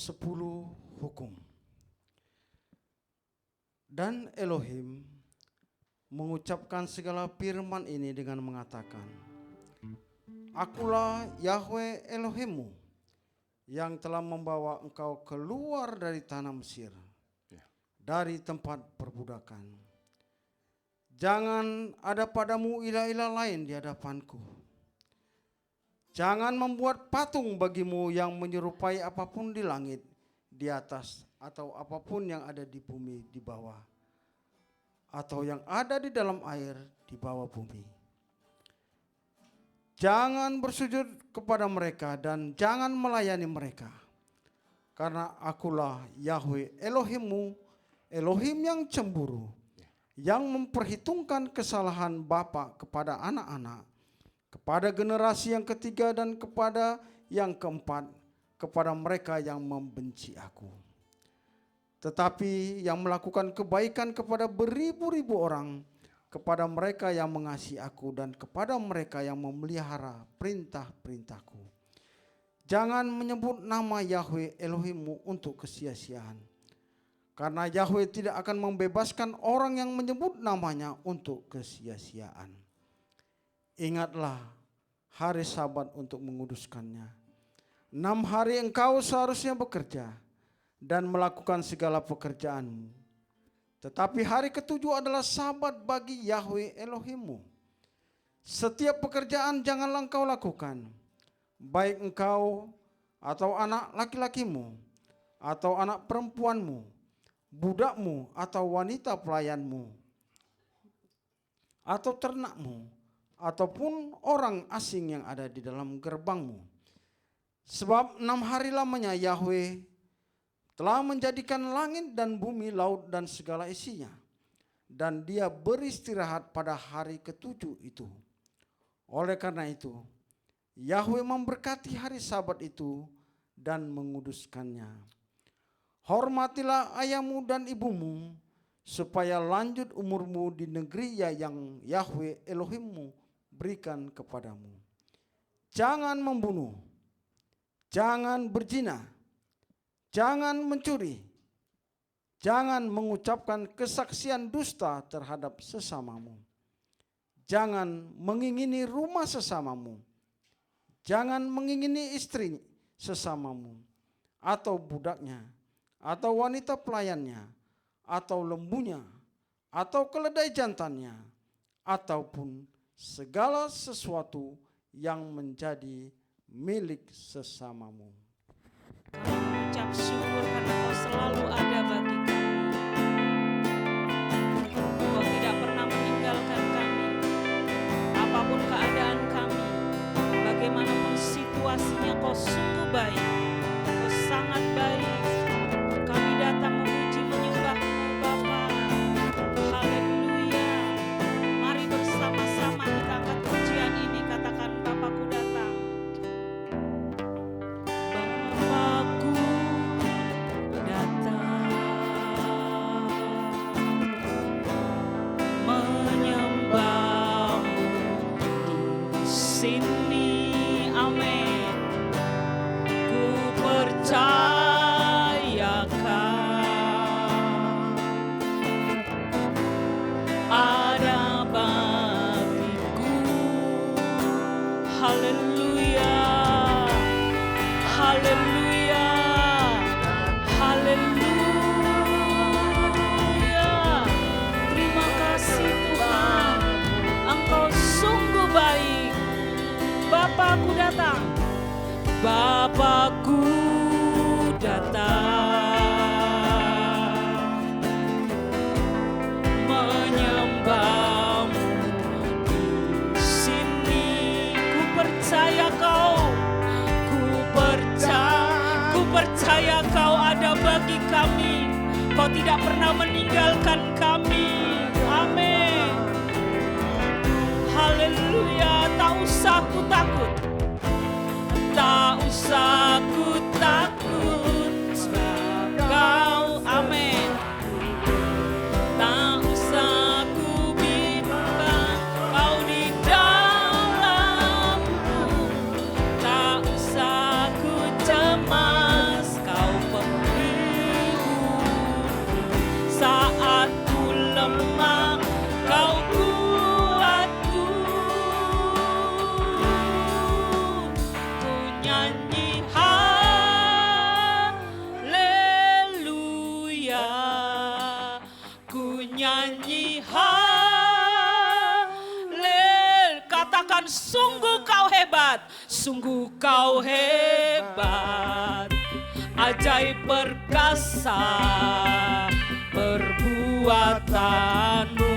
10 hukum. Dan Elohim mengucapkan segala firman ini dengan mengatakan, Akulah Yahweh Elohimmu yang telah membawa engkau keluar dari tanah Mesir, dari tempat perbudakan. Jangan ada padamu ilah-ilah lain di hadapanku. Jangan membuat patung bagimu yang menyerupai apapun di langit, di atas, atau apapun yang ada di bumi di bawah, atau yang ada di dalam air di bawah bumi. Jangan bersujud kepada mereka dan jangan melayani mereka. Karena akulah Yahweh Elohimmu, Elohim yang cemburu, yang memperhitungkan kesalahan bapa kepada anak-anak, kepada generasi yang ketiga dan kepada yang keempat, kepada mereka yang membenci aku. Tetapi yang melakukan kebaikan kepada beribu-ribu orang, kepada mereka yang mengasihi aku dan kepada mereka yang memelihara perintah-perintahku. Jangan menyebut nama Yahweh Elohimmu untuk kesia-siaan. Karena Yahweh tidak akan membebaskan orang yang menyebut namanya untuk kesia-siaan. Ingatlah hari Sabat untuk menguduskannya. 6 hari engkau seharusnya bekerja dan melakukan segala pekerjaanmu. Tetapi hari ketujuh adalah Sabat bagi Yahweh Elohimmu. Setiap pekerjaan janganlah engkau lakukan, baik engkau atau anak laki-lakimu, atau anak perempuanmu, budakmu atau wanita pelayanmu, atau ternakmu, ataupun orang asing yang ada di dalam gerbangmu. Sebab 6 hari lamanya Yahweh telah menjadikan langit dan bumi, laut dan segala isinya, dan Dia beristirahat pada hari ketujuh itu. Oleh karena itu, Yahweh memberkati hari Sabat itu dan menguduskannya. Hormatilah ayahmu dan ibumu, supaya lanjut umurmu di negeri yang Yahweh Elohimmu berikan kepadamu. Jangan membunuh, jangan berzina, jangan mencuri, jangan mengucapkan kesaksian dusta terhadap sesamamu, jangan mengingini rumah sesamamu, jangan mengingini istri sesamamu, atau budaknya, atau wanita pelayannya, atau lembunya, atau keledai jantannya, ataupun segala sesuatu yang menjadi milik sesamamu. Kami mengucap syukur karena Kau selalu ada bagi kami. Kau tidak pernah meninggalkan kami. Apapun keadaan kami, bagaimanapun situasinya, Kau sungguh baik. Kau sangat baik. Kami datang memuji menyembah-Mu Bapa. Haleluya. Mari bersama-sama kita angkat pujian ini, katakan Bapakku datang. Bapakku datang menyembah-Mu di sini, amin. Ku percayakan ada bagiku. Haleluya, haleluya, haleluya. Terima kasih Tuhan, Engkau sungguh baik. Bapakku datang, Bapakku datang menyembah-Mu di sini. Ku percaya Kau ada bagi kami. Kau tidak pernah meninggalkan kami. Amin. Haleluya. Tak usah ku takut, tak usah ku takut, sebab Kau, amin. Tak usah ku bimbang, Kau di dalamku. Tak usah ku cemas, Kau penghibur. Saat ku lemah, Kau kuatku. Ku nyanyi haleluya, ku nyanyi katakan sungguh Kau hebat, sungguh Kau hebat, ajaib perkasa perbuatan-Mu.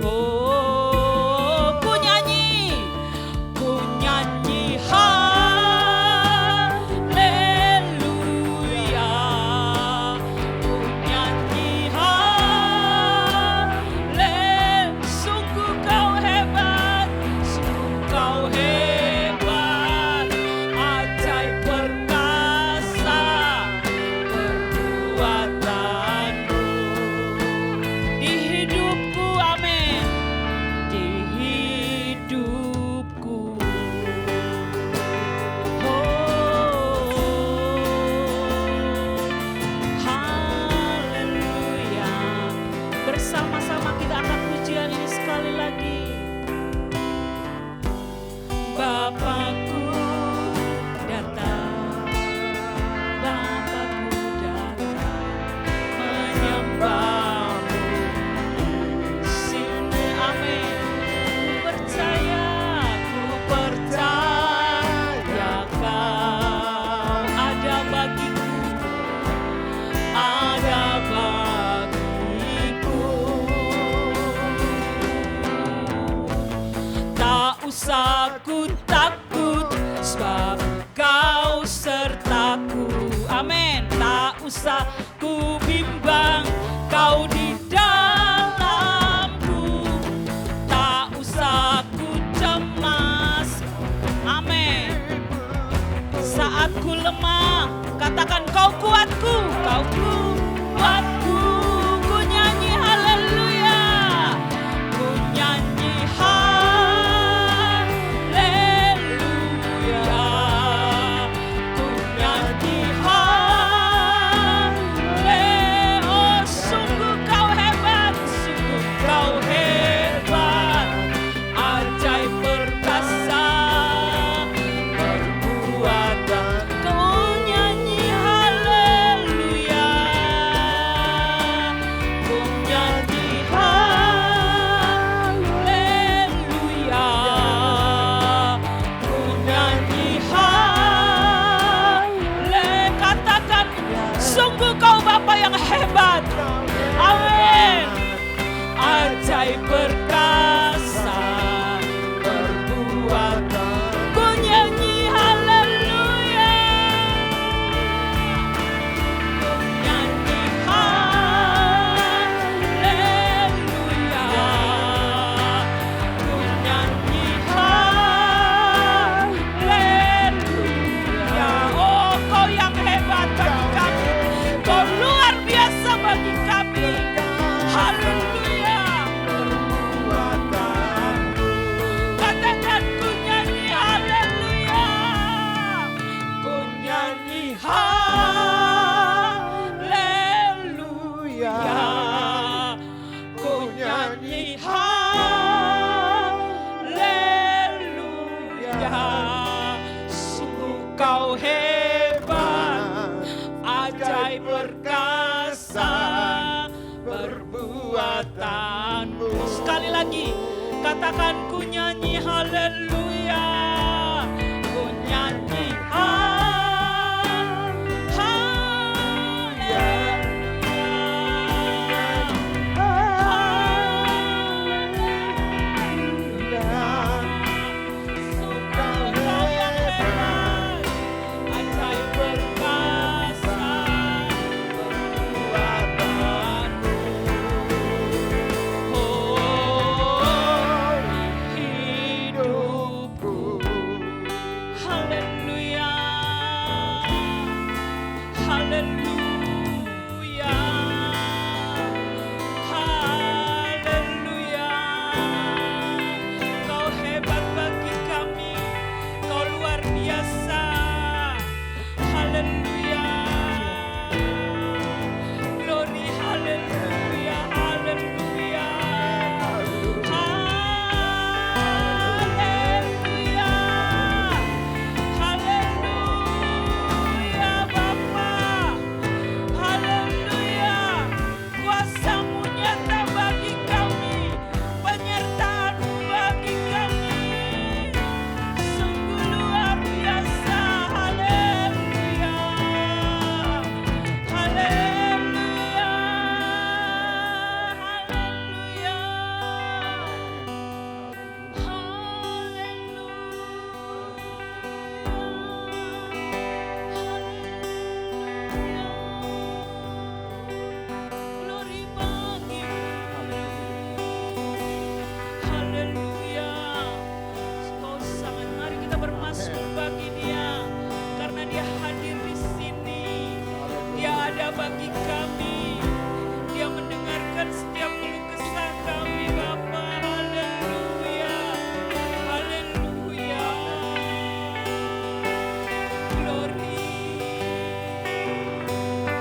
Oh, ku nyanyi haleluya, ku nyanyi sungguh Kau hebat, sungguh Kau hebat, ajaib perkasa perbuatan-Mu di hidupku, amin, di hidupku. Haleluya. Bersama-sama kita angkat pujian ini sekali lagi. Bapakku datang, Bapakku datang menyembah aku takut, sebab Kau sertaku. Amin. Tak usah ku bimbang, Kau di dalamku. Tak usah ku cemas. Amin. Saat ku lemah, katakan Kau kuatku, Kau kuatku. Ku nyanyi haleluya, ku nyanyi haleluya, ku nyanyi haleluya. Oh, sungguh Kau hebat, sungguh Kau hebat, ajaib perkasa perbuatan. Ku nyanyi haleluya, ku nyanyi haleluya, ku nyanyi haleluya. Katakan, sungguh Kau Bapa yang hebat. Amin. Ajaib perkasa perbuatan. Ku nyanyi haleluya, ku nyanyi haleluya, ku nyanyi haleluya. Oh, Kau yang hebat bagi kami, Kau luar biasa bagi kami. Haleluya. Katakan, ku nyanyi haleluya, ku nyanyi haleluya, ku nyanyi haleluya. Sungguh Kau hebat, ajaib perkasa perbuatanmu. Sekali lagi, katakan, ku nyanyi haleluya, ku nyanyi haleluya, haleluya. Kau hebat bagi kami, Kau luar biasa. Haleluya, glory, haleluya, haleluya, haleluya, haleluya Bapa, haleluya. Kuasa-Mu nyata bagi kami, penyertaan-Mu bagi kami, sungguh luar biasa. Haleluya, haleluya, glory bagi-Mu. Haleluya. Kau sangat, mari kita bermasmur bagi Dia, karena Dia hadir di sini. Dia ada bagi kami. Dia mendengarkan setiap keluh kesah kami, Bapa. Haleluya, haleluya, glory,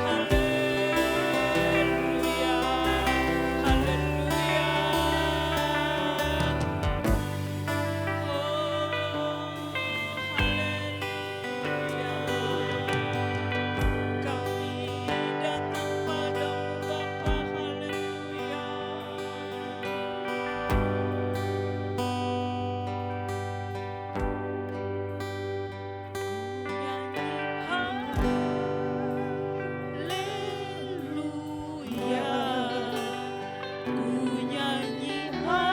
haleluya, haleluya. Kami datang padamu Bapa, haleluya. Ku nyanyi haleluya, ku nyanyi haleluya.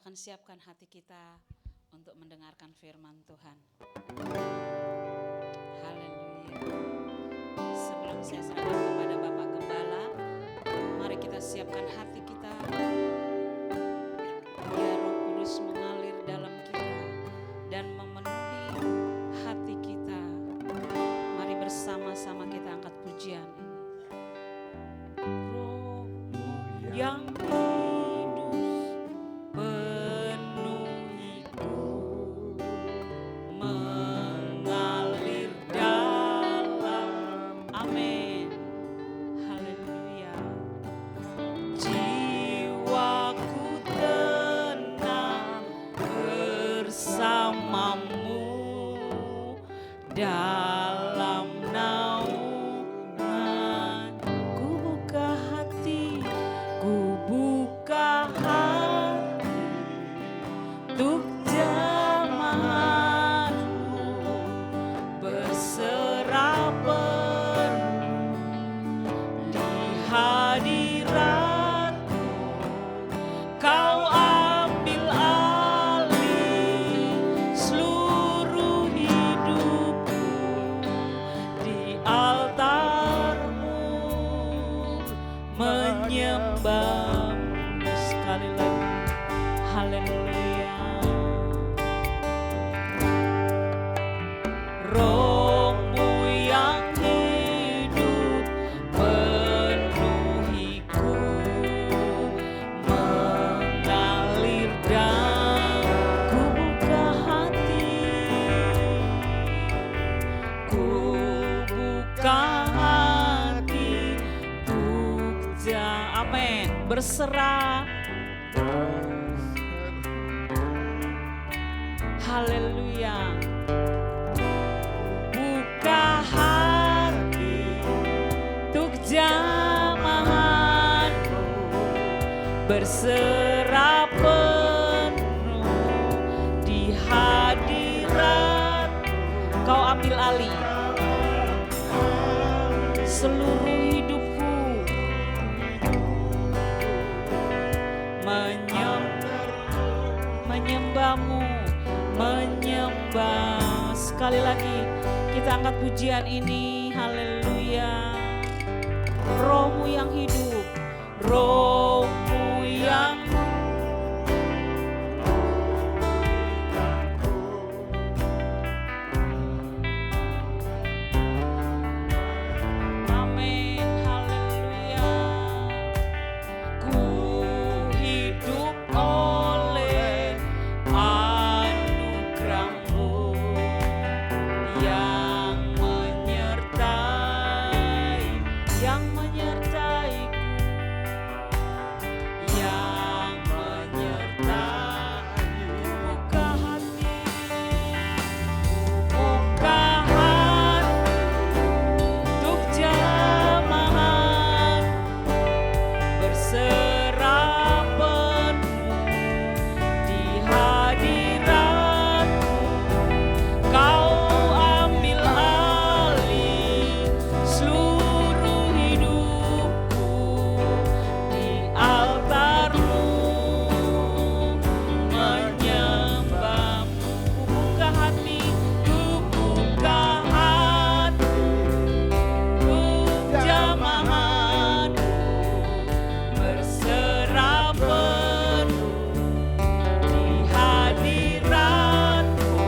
kita akan siapkan hati kita untuk mendengarkan firman Tuhan. Haleluya. Sebelum saya serahkan kepada Bapak Gembala, mari kita siapkan hati kita. Biar Roh Kudus mengalir dalam kita dan memenuhi hati kita. Mari bersama-sama kita angkat pujian ini. Roh-Mu yang dalam naungan, ku buka hati untuk jamahanmu, berserah penuh di hadiratmu. Kau ambil alih seluruh hidupku di altarmu, menyembahmu. Sekali lagi, haleluya. Roh-Mu yang hidup penuhiku, mengalir dan ku buka hati, untuk amin, berserah. Haleluya. Buka hati untuk jamahanmu, berserah penuh di hadirat. Kau ambil alih seluruh hidupku, menyembahmu, menyembah. Sekali lagi kita angkat pujian ini, haleluya. Roh-Mu yang hidup, Roh-Mu yang amin, haleluya. Ku hidup oleh anugerah-Mu yang menyertaiku, yang menyertai. Buka hati untuk jamahan, berserah penuh di hadiratmu. Kau ambil alih seluruh hidupku di altarmu, menyembahmu. Ku buka hati untuk jamahanmu, berserah penuh di hadiratmu.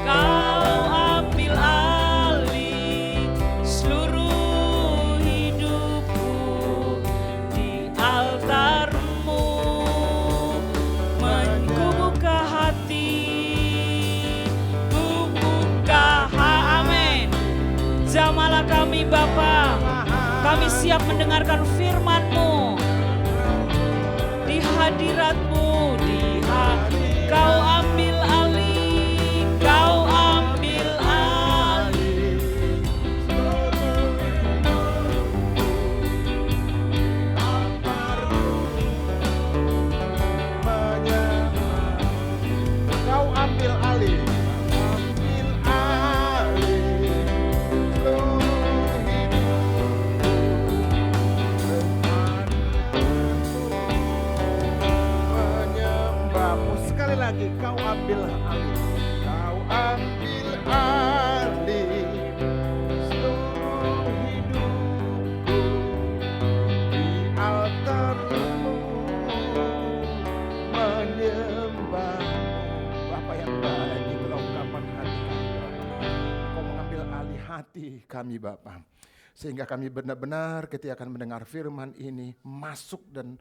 Kau ambil alih seluruh hidupku di altarmu, ku buka hati, amin. Jamalah kami Bapa, kami siap mendengarkan firman-Mu di hadirat-Mu, Kau ambil alih, Kau ambil alih. Kau ambil alih seluruh hidup. kau ambil alih. Kau ambil alih seluruh hidupku di altarmu menyembahmu. Bapa yang baik, itulah ungkapan hati kami, Bapa. Kau mengambil alih hati kami, Bapa. Sehingga kami benar-benar ketika akan mendengar firman ini masuk dan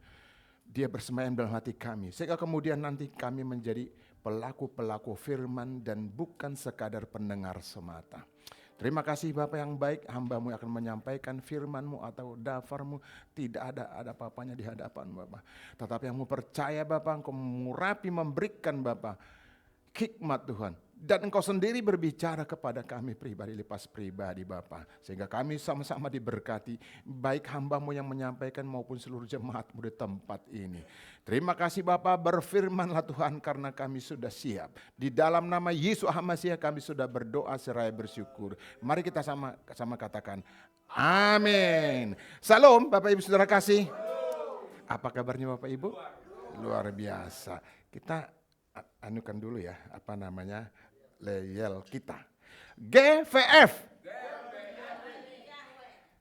dia bersemayam dalam hati kami. Sehingga kemudian nanti kami menjadi pelaku-pelaku firman dan bukan sekadar pendengar semata. Terima kasih Bapak yang baik, hamba-Mu akan menyampaikan firman-Mu atau dafarmu. Tidak ada apa-apanya di hadapan Bapak. Tetapi yang Mu percaya Bapak, Engkau mengurapi, memberikan Bapak hikmat Tuhan. Dan Engkau sendiri berbicara kepada kami pribadi, lepas pribadi Bapa. Sehingga kami sama-sama diberkati, baik hamba-Mu yang menyampaikan maupun seluruh jemaat-Mu di tempat ini. Terima kasih Bapa, berfirmanlah Tuhan karena kami sudah siap. Di dalam nama Yesus Hamasiah kami sudah berdoa seraya bersyukur. Mari kita sama-sama katakan, amin. Salam Bapak Ibu Saudara kasih. Apa kabarnya Bapak Ibu? Luar biasa. Kita anukan dulu ya, apa namanya, leyel kita. GVF.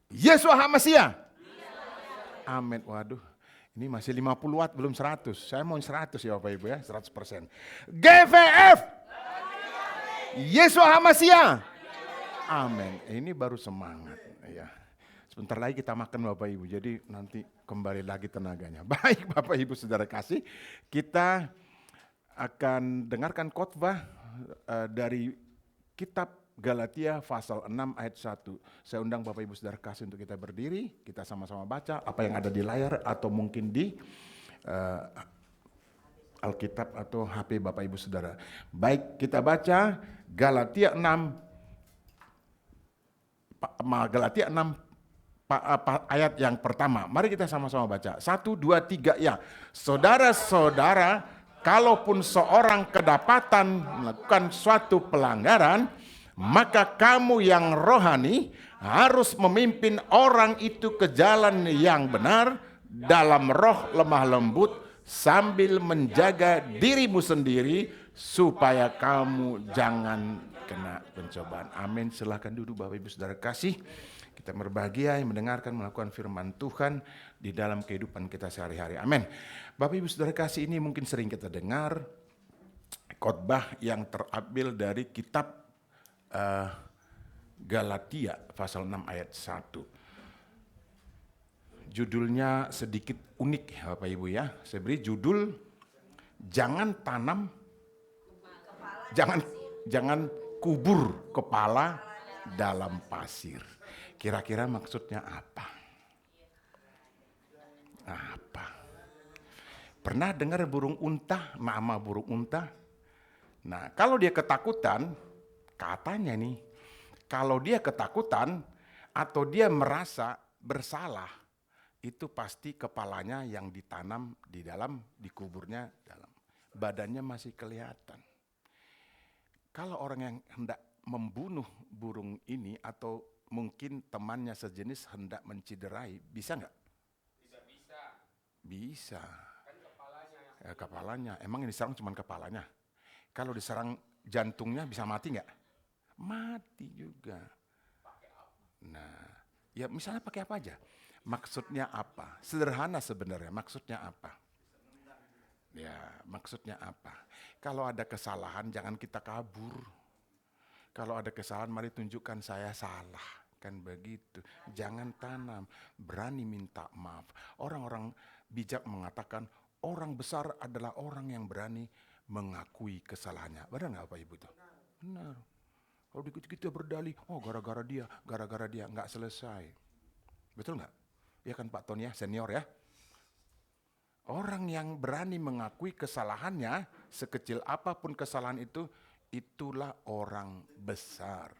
Yesus Hamasiah. Amin. Waduh, ini masih 50 watt belum 100. Saya mau 100 ya Bapak Ibu ya, 100%. GVF. Yesus Hamasiah. Amin. Ini baru semangat ya. Sebentar lagi kita makan Bapak Ibu, jadi nanti kembali lagi tenaganya. Baik Bapak Ibu Saudara kasih, kita akan dengarkan khotbah dari kitab Galatia pasal 6 ayat 1. Saya undang Bapak Ibu Saudara kasih untuk kita berdiri, kita sama-sama baca apa yang ada di layar atau mungkin di Alkitab atau HP Bapak Ibu Saudara. Baik, kita baca Galatia 6 ayat yang pertama. Mari kita sama-sama baca. 1, 2, 3 ya. Saudara-saudara, kalaupun seorang kedapatan melakukan suatu pelanggaran, maka kamu yang rohani harus memimpin orang itu ke jalan yang benar dalam roh lemah lembut sambil menjaga dirimu sendiri supaya kamu jangan kena pencobaan. Amin. Silakan duduk Bapak Ibu Saudara kasih. Kita berbahagia yang mendengarkan, melakukan firman Tuhan di dalam kehidupan kita sehari-hari. Amin. Bapak Ibu Saudara kasih, ini mungkin sering kita dengar khotbah yang terambil dari kitab Galatia pasal 6 ayat 1. Judulnya sedikit unik ya Bapak Ibu ya. Saya beri judul jangan kubur kepala dalam pasir. Kira-kira maksudnya apa? Apa? Pernah dengar burung unta, nama burung unta? Nah, kalau dia ketakutan, katanya nih, kalau dia ketakutan atau dia merasa bersalah, itu pasti kepalanya yang ditanam di dalam, dikuburnya dalam. Badannya masih kelihatan. Kalau orang yang hendak membunuh burung ini atau mungkin temannya sejenis hendak menciderai, bisa nggak? Bisa. Kan kepalanya. Ya, kepalanya. Emang yang diserang cuma kepalanya. Kalau diserang jantungnya bisa mati nggak? Mati juga. Nah, ya misalnya pakai apa aja? Maksudnya apa? Sederhana sebenarnya. Maksudnya apa? Ya, maksudnya apa? Kalau ada kesalahan jangan kita kabur. Kalau ada kesalahan mari tunjukkan saya salah. Kan begitu. Jangan tanam, berani minta maaf. Orang-orang bijak mengatakan orang besar adalah orang yang berani mengakui kesalahannya. Benar nggak Bapak Ibu itu? Benar. Kalau kita berdalih, oh gara-gara dia, nggak selesai. Betul nggak? Ya kan Pak Tony ya, senior ya. Orang yang berani mengakui kesalahannya, sekecil apapun kesalahan itu, itulah orang besar.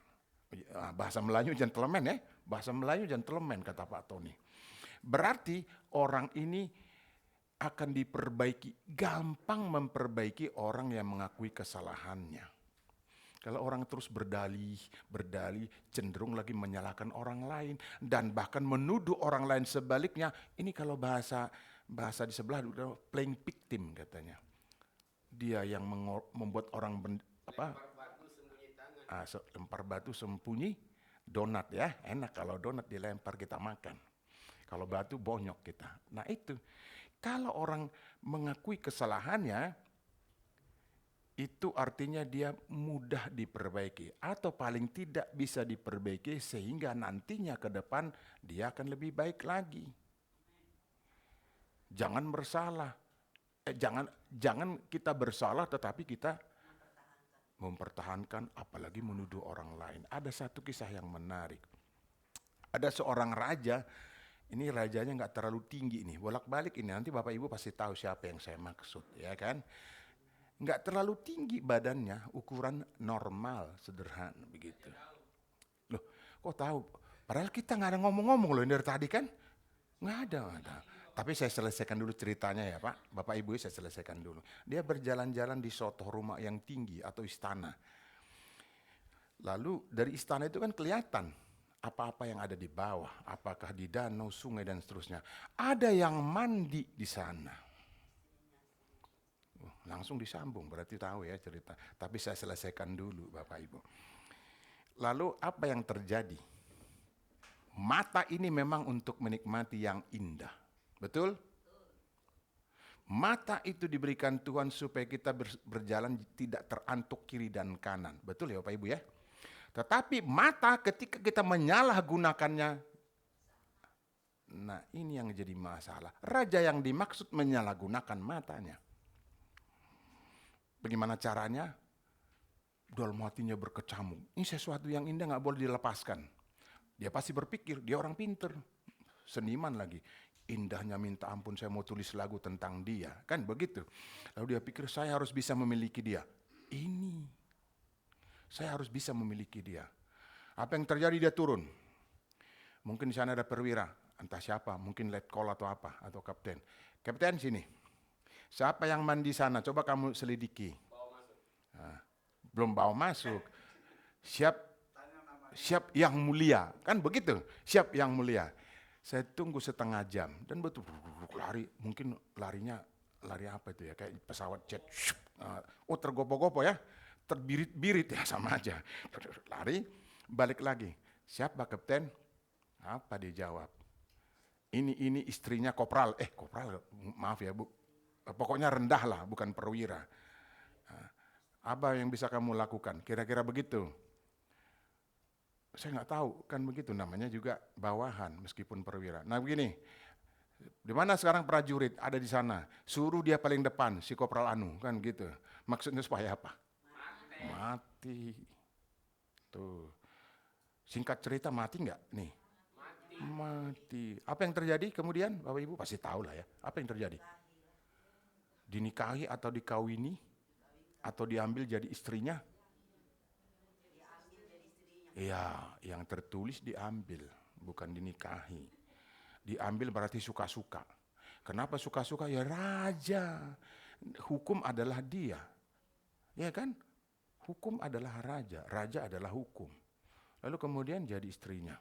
Bahasa Melayu gentleman ya, bahasa Melayu gentleman kata Pak Tony. Berarti orang ini akan diperbaiki, gampang memperbaiki orang yang mengakui kesalahannya. Kalau orang terus berdalih, cenderung lagi menyalahkan orang lain dan bahkan menuduh orang lain sebaliknya. Ini kalau bahasa di sebelah playing victim katanya. Dia yang membuat orang lempar batu sembunyi donat ya. Enak kalau donat dilempar kita makan. Kalau batu bonyok kita. Nah itu, kalau orang mengakui kesalahannya, itu artinya dia mudah diperbaiki. Atau paling tidak bisa diperbaiki sehingga nantinya ke depan dia akan lebih baik lagi. Jangan bersalah. Jangan kita bersalah tetapi kita mempertahankan apalagi menuduh orang lain. Ada satu kisah yang menarik. Ada seorang raja, ini rajanya nggak terlalu tinggi nih, bolak-balik ini, nanti Bapak Ibu pasti tahu siapa yang saya maksud, ya kan? Nggak terlalu tinggi badannya, ukuran normal, sederhana begitu. Loh, kok tahu? Padahal kita nggak ada ngomong-ngomong loh dari tadi kan? Nggak ada. Tapi saya selesaikan dulu ceritanya ya Pak. Bapak Ibu saya selesaikan dulu. Dia berjalan-jalan di suatu rumah yang tinggi atau istana. Lalu dari istana itu kan kelihatan apa-apa yang ada di bawah. Apakah di danau, sungai dan seterusnya. Ada yang mandi di sana. Langsung disambung, berarti tahu ya cerita. Tapi saya selesaikan dulu Bapak Ibu. Lalu apa yang terjadi? Mata ini memang untuk menikmati yang indah. Betul? Mata itu diberikan Tuhan supaya kita berjalan tidak terantuk kiri dan kanan. Betul ya Bapak Ibu ya? Tetapi mata ketika kita menyalahgunakannya, nah ini yang jadi masalah. Raja yang dimaksud menyalahgunakan matanya. Bagaimana caranya? Dalam hatinya berkecamuk. Ini sesuatu yang indah gak boleh dilepaskan. Dia pasti berpikir, dia orang pinter. Seniman lagi. Indahnya minta ampun, saya mau tulis lagu tentang dia. Kan begitu. Lalu dia pikir, saya harus bisa memiliki dia. Ini. Saya harus bisa memiliki dia. Apa yang terjadi? Dia turun. Mungkin di sana ada perwira. Entah siapa, mungkin letkol atau apa. Atau kapten. Kapten sini. Siapa yang mandi sana? Coba kamu selidiki. Nah, belum bawa masuk. Siap yang mulia. Kan begitu. Siap yang mulia. Saya tunggu setengah jam dan betul lari, mungkin lari apa itu ya, kayak pesawat jet. Oh tergopoh-gopoh ya, terbirit-birit ya sama aja. Lari, balik lagi. Siapa kapten? Apa dia jawab? Ini istrinya kopral. Kopral, maaf ya Bu. Pokoknya rendah lah, bukan perwira. Apa yang bisa kamu lakukan? Kira-kira begitu. Saya nggak tahu, kan begitu namanya juga bawahan meskipun perwira. Nah begini, di mana sekarang prajurit ada di sana, suruh dia paling depan, si Kopral Anu, kan gitu. Maksudnya supaya apa? Mati. Tuh, singkat cerita mati nggak nih? Mati. Apa yang terjadi kemudian, Bapak Ibu pasti tahu lah ya. Apa yang terjadi? Dinikahi atau dikawini atau diambil jadi istrinya? Iya, yang tertulis diambil, bukan dinikahi. Diambil berarti suka-suka. Kenapa suka-suka? Ya raja. Hukum adalah dia. Ya kan? Hukum adalah raja. Raja adalah hukum. Lalu kemudian jadi istrinya.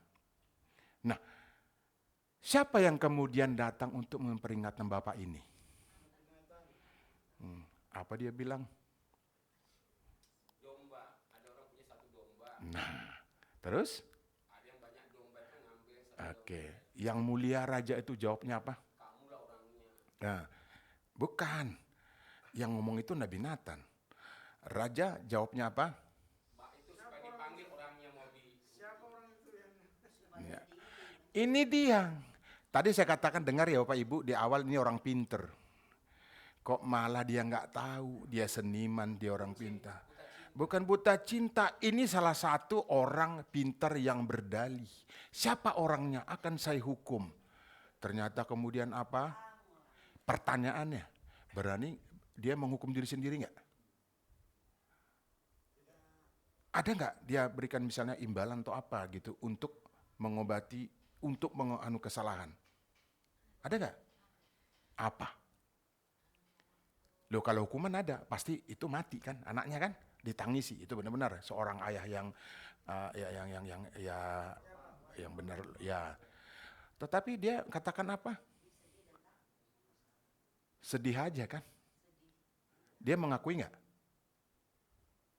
Nah, siapa yang kemudian datang untuk memperingatkan Bapak ini? Apa dia bilang? Domba, ada orang punya satu domba. Nah, terus? Ada yang banyak domba itu ngambil satu Oke, yang mulia raja itu jawabnya apa? kamulah orangnya. Nah, bukan. Yang ngomong itu Nabi Nathan. Raja jawabnya apa? Mbak itu supaya dipanggil orangnya mau di. Ya. Ini dia. Tadi saya katakan dengar ya Bapak Ibu, di awal ini orang pinter. Kok malah dia nggak tahu, dia seniman, dia orang pintar. Bukan buta cinta, ini salah satu orang pintar yang berdalih. Siapa orangnya akan saya hukum. Ternyata kemudian apa? Pertanyaannya, berani dia menghukum diri sendiri nggak? Ada nggak dia berikan misalnya imbalan atau apa gitu untuk mengobati, untuk menganu kesalahan? Ada nggak? Apa? Loh kalau hukuman ada, pasti itu mati kan, anaknya kan ditangisi. Itu benar-benar seorang ayah yang yang benar ya. Tetapi dia katakan apa? Sedih aja kan? Dia mengakui nggak?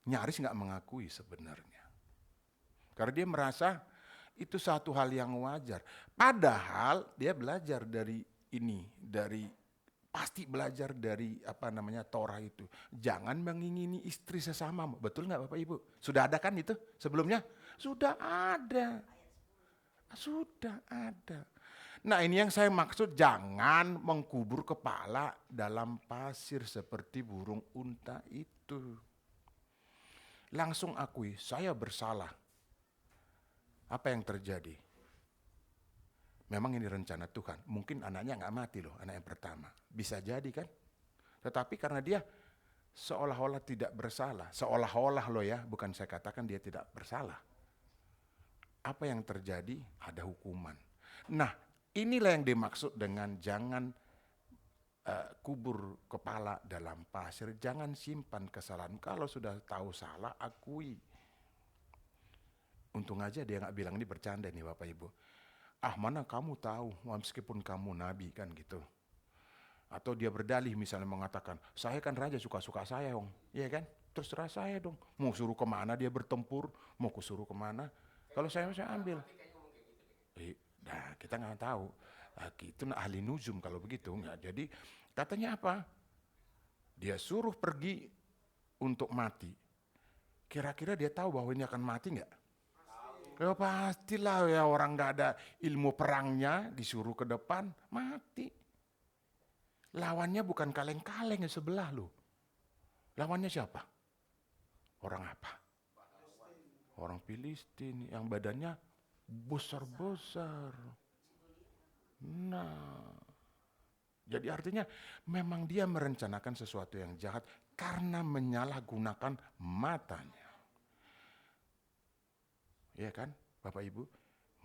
Nyaris nggak mengakui sebenarnya. Karena dia merasa itu satu hal yang wajar. Padahal dia belajar dari ini, pasti belajar dari Torah itu. Jangan mengingini istri sesama. Betul nggak Bapak Ibu? Sudah ada kan itu sebelumnya? Sudah ada. Sudah ada. Nah ini yang saya maksud, jangan mengkubur kepala dalam pasir seperti burung unta itu. Langsung akui, saya bersalah. Apa yang terjadi? Memang ini rencana Tuhan. Mungkin anaknya nggak mati loh, anak yang pertama. Bisa jadi kan? Tetapi karena dia seolah-olah tidak bersalah. Seolah-olah loh ya, bukan saya katakan dia tidak bersalah. Apa yang terjadi? Ada hukuman. Nah, inilah yang dimaksud dengan jangan kubur kepala dalam pasir. Jangan simpan kesalahan. Kalau sudah tahu salah, akui. Untung aja dia nggak bilang ini bercanda nih Bapak Ibu. Ah mana kamu tahu, meskipun kamu nabi kan gitu. Atau dia berdalih misalnya mengatakan, saya kan raja suka-suka saya dong. Iya kan? Terserah saya dong. Mau suruh kemana dia bertempur, mau kusuruh kemana. Kalau saya ambil. Nah, kita nggak tahu. Itu ahli nuzum kalau begitu. Nggak. Jadi katanya apa? Dia suruh pergi untuk mati. Kira-kira dia tahu bahwa ini akan mati nggak? Ya pastilah ya, orang nggak ada ilmu perangnya disuruh ke depan mati. Lawannya bukan kaleng-kaleng yang sebelah loh. Lawannya siapa? Orang apa? Orang Filistin yang badannya besar-besar. Nah, jadi artinya memang dia merencanakan sesuatu yang jahat karena menyalahgunakan matanya. Iya kan, Bapak Ibu?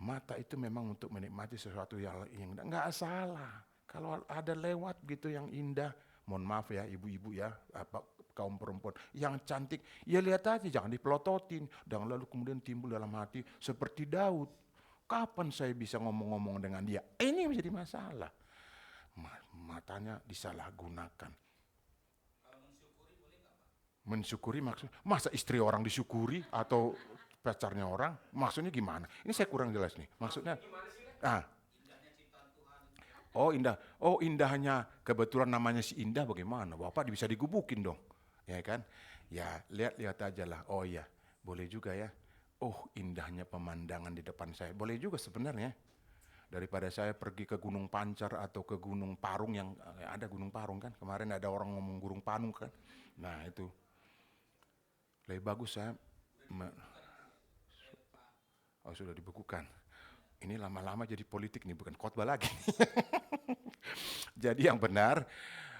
Mata itu memang untuk menikmati sesuatu yang enggak salah. Kalau ada lewat gitu yang indah, mohon maaf ya ibu-ibu ya, kaum perempuan yang cantik, ya lihat aja, jangan dipelototin. Dan lalu kemudian timbul dalam hati seperti Daud. Kapan saya bisa ngomong-ngomong dengan dia? Ini menjadi masalah. Matanya disalahgunakan. Mensyukuri maksudnya, masa istri orang disyukuri atau pacarnya orang, maksudnya gimana? Ini saya kurang jelas nih. Maksudnya, indahnya kebetulan namanya si Indah bagaimana? Bapak bisa digubukin dong, ya kan? Ya lihat aja lah. Oh iya, boleh juga ya. Oh indahnya pemandangan di depan saya, boleh juga sebenarnya. Daripada saya pergi ke Gunung Pancar atau ke Gunung Parung yang ada Gunung Parung kan? Kemarin ada orang ngomong Gunung Panung kan? Nah itu lebih bagus saya. Oh sudah dibekukan. Ini lama-lama jadi politik nih, bukan khotbah lagi. Jadi yang benar,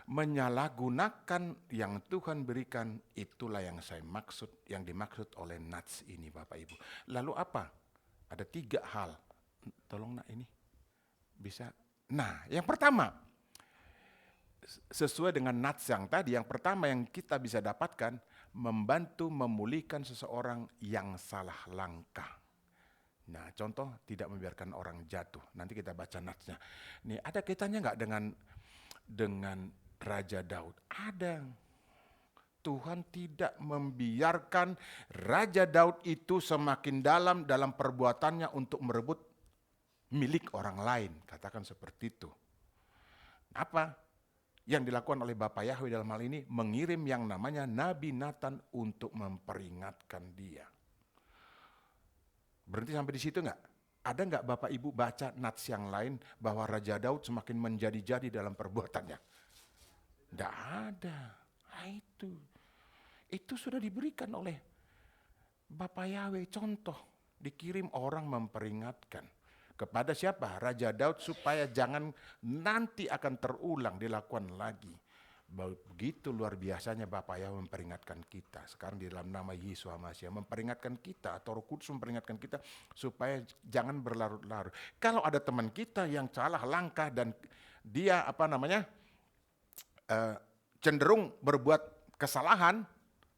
menyalahgunakan yang Tuhan berikan, itulah yang saya maksud, yang dimaksud oleh nats ini Bapak Ibu. Lalu apa? Ada 3 hal. Tolong nak ini. Bisa. Nah yang pertama, sesuai dengan nats yang tadi, yang pertama yang kita bisa dapatkan, membantu memulihkan seseorang yang salah langkah. Nah contoh, tidak membiarkan orang jatuh. Nanti kita baca natsnya. Nih ada kaitannya nggak dengan Raja Daud? Ada. Tuhan tidak membiarkan Raja Daud itu semakin dalam perbuatannya untuk merebut milik orang lain. Katakan seperti itu. Apa yang dilakukan oleh Bapak Yahweh dalam hal ini? Mengirim yang namanya Nabi Nathan untuk memperingatkan dia. Berhenti sampai di situ enggak? Ada enggak Bapak Ibu baca nats yang lain bahwa Raja Daud semakin menjadi-jadi dalam perbuatannya? Enggak ada. Nah, itu sudah diberikan oleh Bapak Yahweh, contoh dikirim orang memperingatkan. Kepada siapa? Raja Daud, supaya jangan nanti akan terulang dilakukan lagi. Begitu luar biasanya Bapak Yahweh memperingatkan kita. Sekarang di dalam nama Yesus Hamasiah memperingatkan kita, atau Roh Kudus memperingatkan kita supaya jangan berlarut-larut. Kalau ada teman kita yang salah langkah dan dia cenderung berbuat kesalahan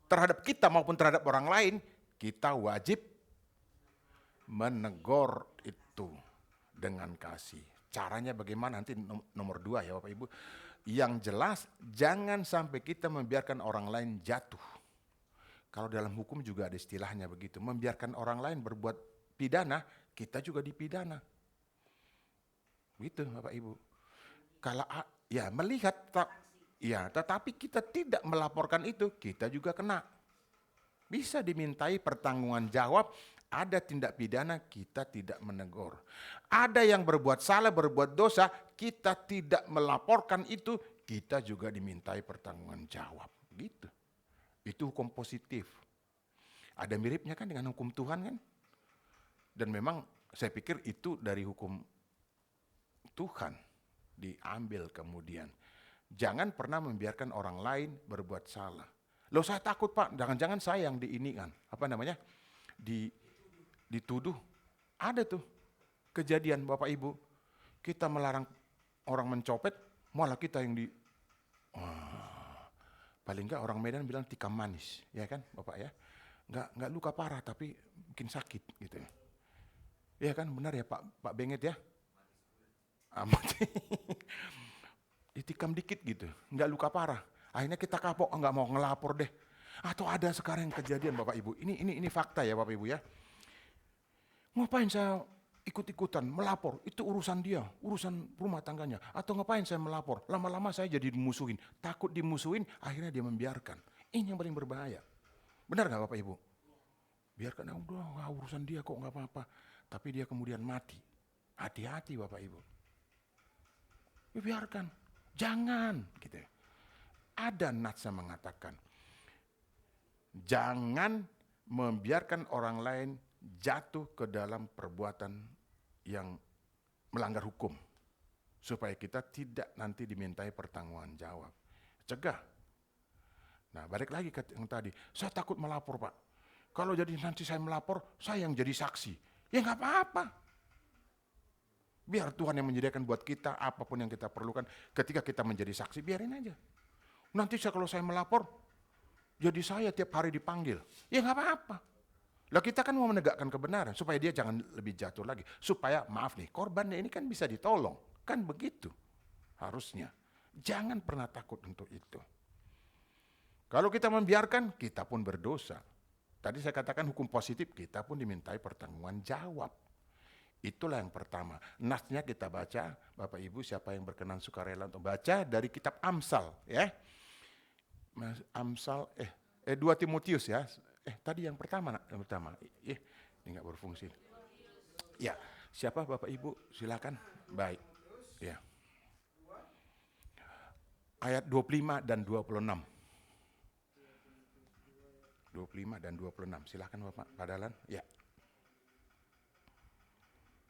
terhadap kita maupun terhadap orang lain, kita wajib menegur itu dengan kasih. caranya bagaimana nanti nomor 2 ya Bapak Ibu. Yang jelas jangan sampai kita membiarkan orang lain jatuh. Kalau dalam hukum juga ada istilahnya begitu, membiarkan orang lain berbuat pidana, kita juga dipidana. Gitu Bapak Ibu. Kalau ya melihat ya, tetapi kita tidak melaporkan itu, kita juga kena. Bisa dimintai pertanggungan jawab, ada tindak pidana, kita tidak menegur. Ada yang berbuat salah, berbuat dosa, kita tidak melaporkan itu, kita juga dimintai pertanggungan jawab. Gitu. Itu hukum positif. Ada miripnya kan dengan hukum Tuhan kan? Dan memang saya pikir itu dari hukum Tuhan diambil kemudian. Jangan pernah membiarkan orang lain berbuat salah. Loh saya takut Pak, jangan-jangan saya yang diinikan, dituduh. Ada tuh kejadian Bapak Ibu, kita melarang orang mencopet, malah kita yang paling enggak orang Medan bilang tikam manis, ya kan Bapak ya. Enggak luka parah tapi bikin sakit gitu. Ya kan benar ya Pak Benget ya. Ditikam dikit gitu, enggak luka parah. Akhirnya kita kapok, enggak mau ngelapor deh. Atau ada sekarang yang kejadian Bapak Ibu, ini fakta ya Bapak Ibu ya. Ngapain saya ikut-ikutan melapor, itu urusan dia, urusan rumah tangganya. Atau ngapain saya melapor, lama-lama saya jadi dimusuhin. Takut dimusuhin, akhirnya dia membiarkan. Ini yang paling berbahaya. Benar gak Bapak Ibu? Biarkan, udah urusan dia kok gak apa-apa. Tapi dia kemudian mati. Hati-hati Bapak Ibu. Biarkan, jangan gitu. Ada nats yang mengatakan, jangan membiarkan orang lain jatuh ke dalam perbuatan yang melanggar hukum. Supaya kita tidak nanti dimintai pertanggungan jawab. Cegah. Nah balik lagi ke yang tadi, saya takut melapor Pak. Kalau jadi nanti saya melapor, saya yang jadi saksi. Ya nggak apa-apa. Biar Tuhan yang menyediakan buat kita apapun yang kita perlukan. Ketika kita menjadi saksi, biarin aja. Nanti kalau saya melapor, jadi saya tiap hari dipanggil. Ya nggak apa-apa. Lah kita kan mau menegakkan kebenaran supaya dia jangan lebih jatuh lagi. Supaya maaf nih, korbannya ini kan bisa ditolong. Kan begitu harusnya. Jangan pernah takut untuk itu. Kalau kita membiarkan, kita pun berdosa. Tadi saya katakan hukum positif, kita pun dimintai pertanggungan jawab. Itulah yang pertama. Nasnya kita baca, Bapak Ibu siapa yang berkenan sukarela untuk baca dari kitab Amsal ya. Amsal 2 Timotius ya. Tadi yang pertama ini enggak berfungsi. Ya, siapa Bapak Ibu silakan. Baik. Ya. Ayat 25 dan 26. 25 dan 26. Silakan Bapak Padalan. Ya.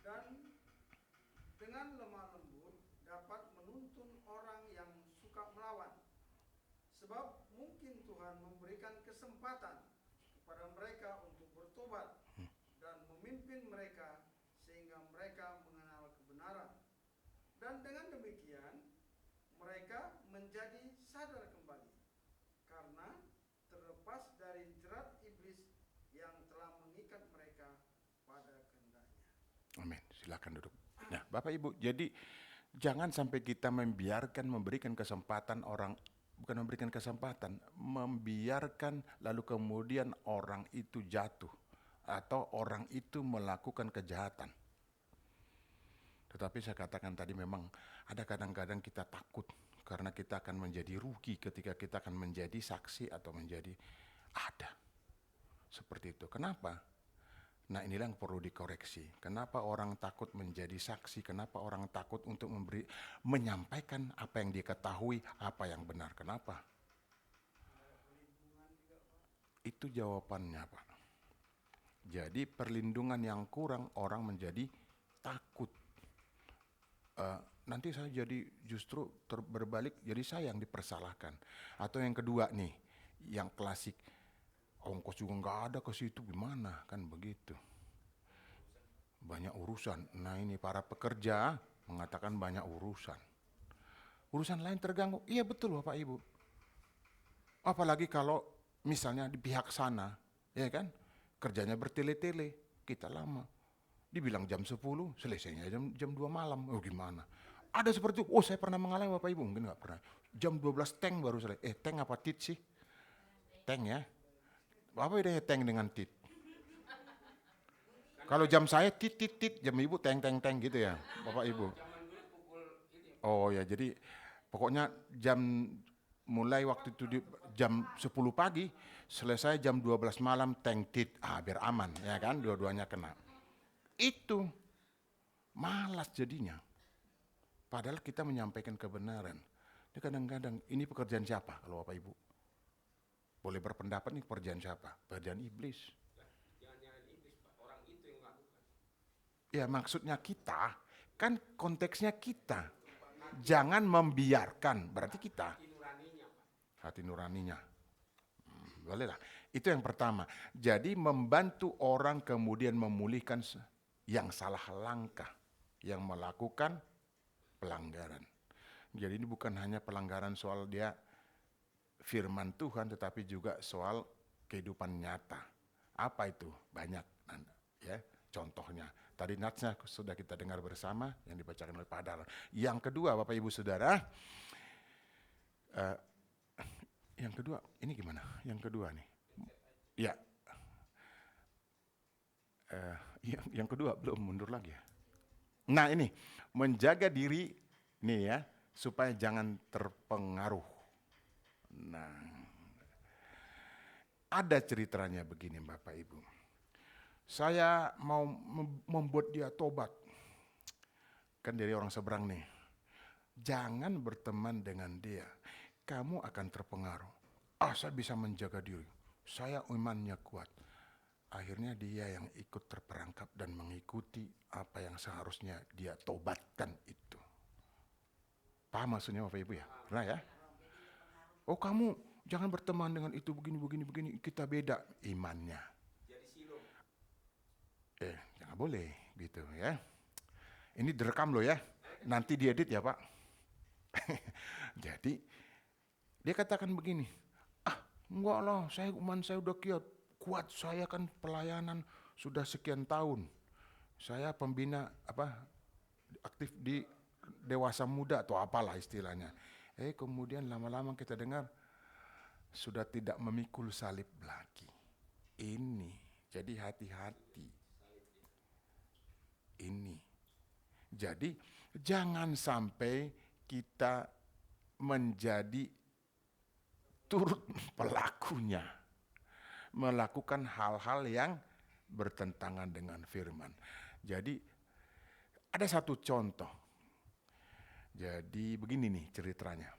Dan dengan lemah lembut dapat menuntun orang yang suka melawan. Sebab mungkin Tuhan memberikan kesempatan kepada mereka untuk bertobat dan memimpin mereka sehingga mereka mengenal kebenaran. Dan dengan demikian mereka menjadi sadar kembali karena terlepas dari jerat iblis yang telah mengikat mereka pada kehendaknya. Amin. Silakan duduk. Nah, Bapak Ibu, jadi jangan sampai kita memberikan kesempatan orang, bukan memberikan kesempatan, membiarkan lalu kemudian orang itu jatuh atau orang itu melakukan kejahatan. Tetapi saya katakan tadi memang ada kadang-kadang kita takut karena kita akan menjadi rugi ketika kita akan menjadi saksi atau menjadi ada. Seperti itu. Kenapa? Nah inilah yang perlu dikoreksi. Kenapa orang takut menjadi saksi? Kenapa orang takut untuk menyampaikan apa yang dia ketahui, apa yang benar? Kenapa? Itu jawabannya Pak. Jadi perlindungan yang kurang orang menjadi takut. Nanti saya jadi justru berbalik jadi saya yang dipersalahkan. Atau yang kedua nih, yang klasik, ongkos juga nggak ada ke situ gimana kan begitu. Banyak urusan. Nah ini para pekerja mengatakan banyak urusan. Urusan lain terganggu. Iya betul Bapak Ibu. Apalagi kalau misalnya di pihak sana, ya kan, kerjanya bertele-tele, kita lama. Dibilang jam 10, selesainya jam 2 malam. Oh gimana? Ada seperti itu. Oh saya pernah mengalami Bapak Ibu, mungkin nggak pernah. Jam 12 tank baru selesai. Tank apa tit sih? Tank ya. Apa bedanya tank dengan tit? Kalau jam saya tit, jam ibu tank gitu ya, Bapak Ibu. Oh ya, jadi pokoknya mulai waktu itu jam 10 pagi, selesai jam 12 malam tank tit. Biar aman ya kan, dua-duanya kena. Itu malas jadinya. Padahal kita menyampaikan kebenaran. Ini kadang-kadang ini pekerjaan siapa kalau Bapak Ibu? Boleh berpendapat nih pekerjaan siapa? Pekerjaan iblis. Jangan-jangan iblis, Pak. Orang itu yang melakukan. Ya maksudnya kita, kan konteksnya kita. Jangan membiarkan, berarti kita. Hati nuraninya, Pak. Hati nuraninya. Bolehlah. Itu yang pertama. Jadi membantu orang kemudian memulihkan yang salah langkah. Yang melakukan pelanggaran. Jadi ini bukan hanya pelanggaran soal dia firman Tuhan, tetapi juga soal kehidupan nyata. Apa itu? Banyak, ya. Contohnya, tadi natsnya sudah kita dengar bersama yang dibacakan oleh Pak Dar. Yang kedua, Bapak Ibu Saudara, yang kedua, ini gimana? Yang kedua nih, ya, yang kedua belum mundur lagi ya. Nah ini, menjaga diri nih ya, supaya jangan terpengaruh. Nah, ada ceritanya begini Bapak Ibu. Saya mau membuat dia tobat. Kan dari orang seberang nih. Jangan berteman dengan dia. Kamu akan terpengaruh. Saya bisa menjaga diri. Saya imannya kuat. Akhirnya dia yang ikut terperangkap dan mengikuti apa yang seharusnya dia tobatkan itu. Paham maksudnya Bapak Ibu ya? Pernah ya? Oh kamu jangan berteman dengan itu begini. Kita beda imannya. Jadi silung. Jangan boleh gitu ya. Ini direkam loh ya. Nanti diedit ya Pak. Jadi dia katakan begini. Enggak lah, iman saya udah kuat. Saya kan pelayanan sudah sekian tahun. Saya pembina aktif di dewasa muda atau apalah istilahnya. Kemudian lama-lama kita dengar sudah tidak memikul salib lagi. Ini, jadi hati-hati. Ini. Jadi jangan sampai kita menjadi turut pelakunya. Melakukan hal-hal yang bertentangan dengan firman. Jadi ada satu contoh. Jadi begini nih ceritanya.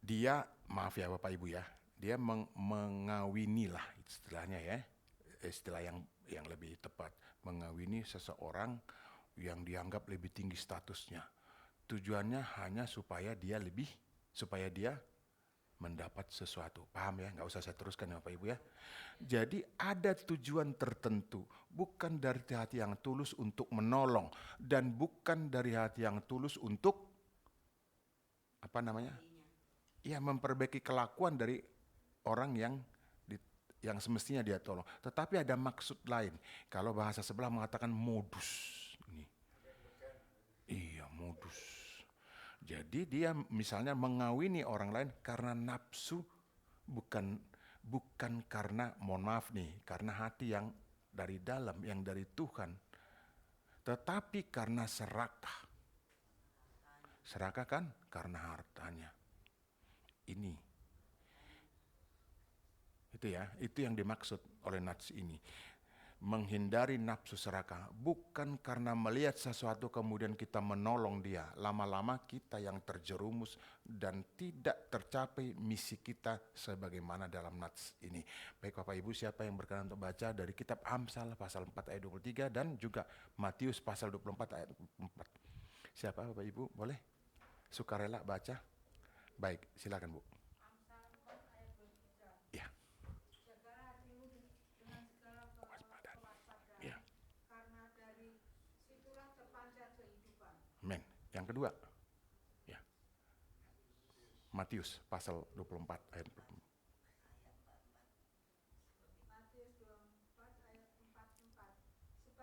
Dia, maaf ya Bapak Ibu ya, dia mengawini lah istilahnya ya. Istilah yang lebih tepat. Mengawini seseorang yang dianggap lebih tinggi statusnya. Tujuannya hanya supaya dia mendapat sesuatu. Paham ya? Nggak usah saya teruskan ya Bapak Ibu ya. Jadi ada tujuan tertentu. Bukan dari hati yang tulus untuk menolong. Dan bukan dari hati yang tulus untuk memperbaiki kelakuan dari orang yang semestinya dia tolong. Tetapi ada maksud lain. Kalau bahasa sebelah mengatakan modus. Iya, modus. Jadi dia misalnya mengawini orang lain karena nafsu, bukan karena, mohon maaf nih, karena hati yang dari dalam, yang dari Tuhan. Tetapi karena serakah. Serakah kan? Karena hartanya. Ini. Itu yang dimaksud oleh nats ini. Menghindari nafsu serakah, bukan karena melihat sesuatu kemudian kita menolong dia. Lama-lama kita yang terjerumus dan tidak tercapai misi kita sebagaimana dalam nats ini. Baik Bapak Ibu, siapa yang berkenan untuk baca dari kitab Amsal pasal 4 ayat 23 dan juga Matius pasal 24 ayat 24. Siapa Bapak Ibu? Boleh? Sukarela baca? Baik, silakan Bu. Amin. Yang kedua, ya. Matius pasal 24 ayat 24. Matius 24 ayat 44.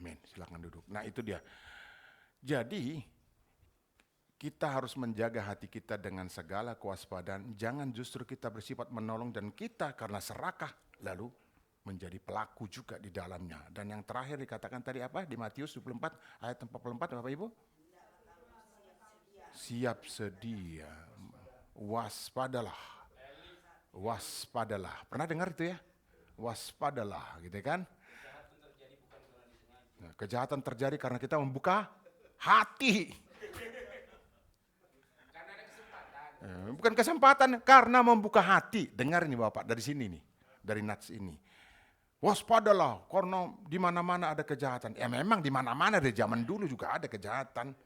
Amin. Silakan duduk. Nah, itu dia. Jadi kita harus menjaga hati kita dengan segala kewaspadaan. Jangan justru kita bersifat menolong dan kita karena serakah lalu menjadi pelaku juga di dalamnya. Dan yang terakhir dikatakan tadi apa? Di Matius 24 ayat 44 Bapak Ibu? Siap sedia. Waspadalah. Waspadalah. Pernah dengar itu ya? Waspadalah gitu kan? Nah, kejahatan terjadi karena kita membuka hati. Bukan kesempatan, karena membuka hati. Dengar ini Bapak, dari sini nih, dari nats ini. Waspadalah, karena di mana-mana ada kejahatan. Ya memang di mana-mana dari zaman dulu juga ada kejahatan.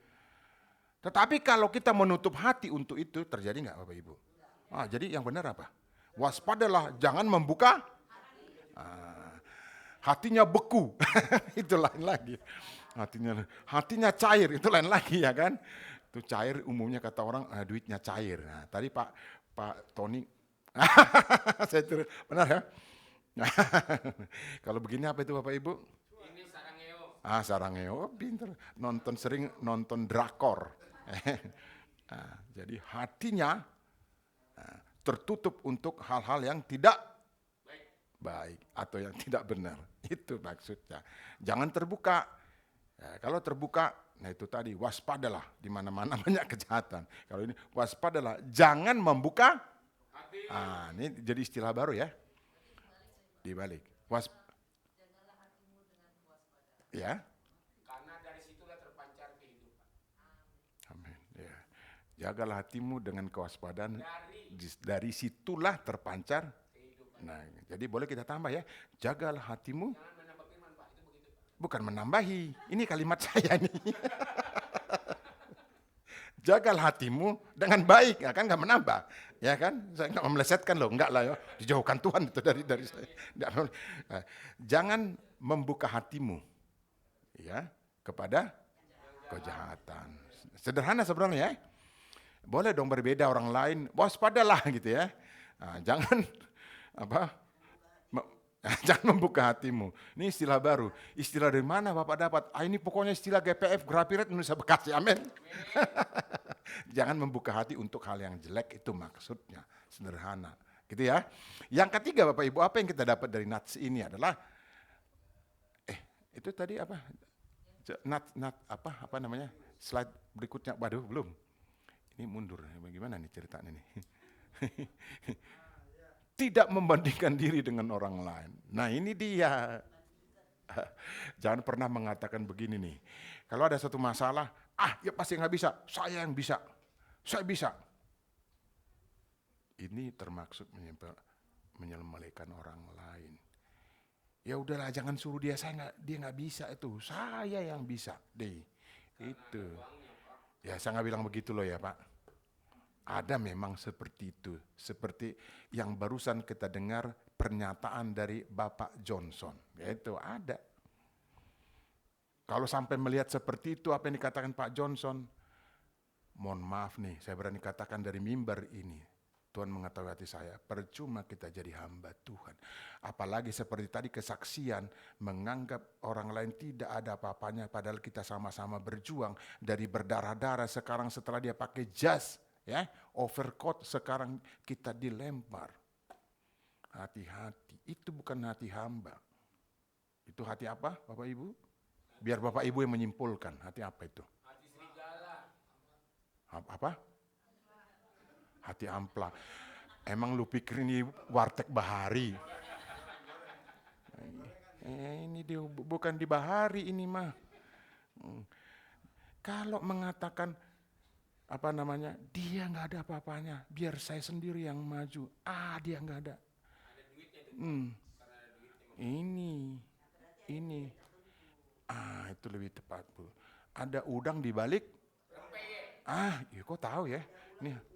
Tetapi kalau kita menutup hati untuk itu, terjadi nggak Bapak Ibu? Jadi yang benar apa? Waspadalah, jangan membuka. Hatinya beku, itu lain lagi. Hatinya cair, itu lain lagi ya kan? Itu cair umumnya kata orang duitnya cair. Nah, tadi Pak Tony, saya benar ya? Kalau begini apa itu Bapak Ibu? Ini sarangeo. Sarangeo, pinter. Sering nonton drakor. Jadi hatinya tertutup untuk hal-hal yang tidak baik atau yang tidak benar. Itu maksudnya. Jangan terbuka. Kalau terbuka, nah itu tadi waspadalah, di mana-mana banyak kejahatan. Kalau ini waspadalah, jangan membuka. Ini jadi istilah baru ya. Dibalik. Ya. Karena dari situlah terpancar kehidupan. Amin. Ya. Jagalah hatimu dengan kewaspadaan. Dari situlah terpancar. Nah, jadi boleh kita tambah ya. Jagalah hatimu. Jangan menambah firman Pak, itu begitu. Bukan menambahi. Ini kalimat saya nih. Jagalah hatimu dengan baik, ya kan nggak menambah, ya kan? Saya nggak memelesetkan loh, nggak lah ya. Dijauhkan Tuhan itu dari saya. Jangan membuka hatimu, ya, kepada kejahatan. Sederhana sebenarnya ya. Boleh dong berbeda orang lain, waspadalah gitu ya. Jangan jangan membuka hatimu. Ini istilah baru. Istilah dari mana Bapak dapat? Ini pokoknya istilah GPF, Grafiret Indonesia Bekasi. Amin. Jangan membuka hati untuk hal yang jelek, itu maksudnya. Sederhana. Gitu ya. Yang ketiga Bapak Ibu, apa yang kita dapat dari nats ini adalah itu tadi apa? Apa namanya? Slide berikutnya. Waduh, belum. Ini mundur. Bagaimana nih ceritanya nih? Tidak membandingkan diri dengan orang lain. Nah ini dia. Jangan pernah mengatakan begini nih. Kalau ada satu masalah, ya pasti nggak bisa. Saya yang bisa. Saya bisa. Ini termaksud menyelesaikan orang lain. Ya udahlah, jangan suruh dia. Dia nggak bisa itu. Saya yang bisa deh. Itu. Ya saya nggak bilang begitu loh ya Pak. Ada memang seperti itu. Seperti yang barusan kita dengar pernyataan dari Bapak Johnson. Itu ada. Kalau sampai melihat seperti itu apa yang dikatakan Pak Johnson, mohon maaf nih, saya berani katakan dari mimbar ini. Tuhan mengetahui hati saya, percuma kita jadi hamba Tuhan. Apalagi seperti tadi kesaksian, menganggap orang lain tidak ada apa-apanya, padahal kita sama-sama berjuang. Dari berdarah-darah, sekarang setelah dia pakai jas, ya, overcoat, sekarang kita dilempar. Hati-hati, itu bukan hati hamba. Itu hati apa Bapak Ibu? Biar Bapak Ibu yang menyimpulkan, hati apa itu? Hati serigala. Apa? Hati ampla. Emang lu pikir ini warteg Bahari? Ini dia, bukan di Bahari ini mah. Kalau mengatakan dia nggak ada apa-apanya, biar saya sendiri yang maju. Dia nggak ada. Ini. Itu lebih tepat Bu. Ada udang di balik. Ya kok tahu ya? Nih.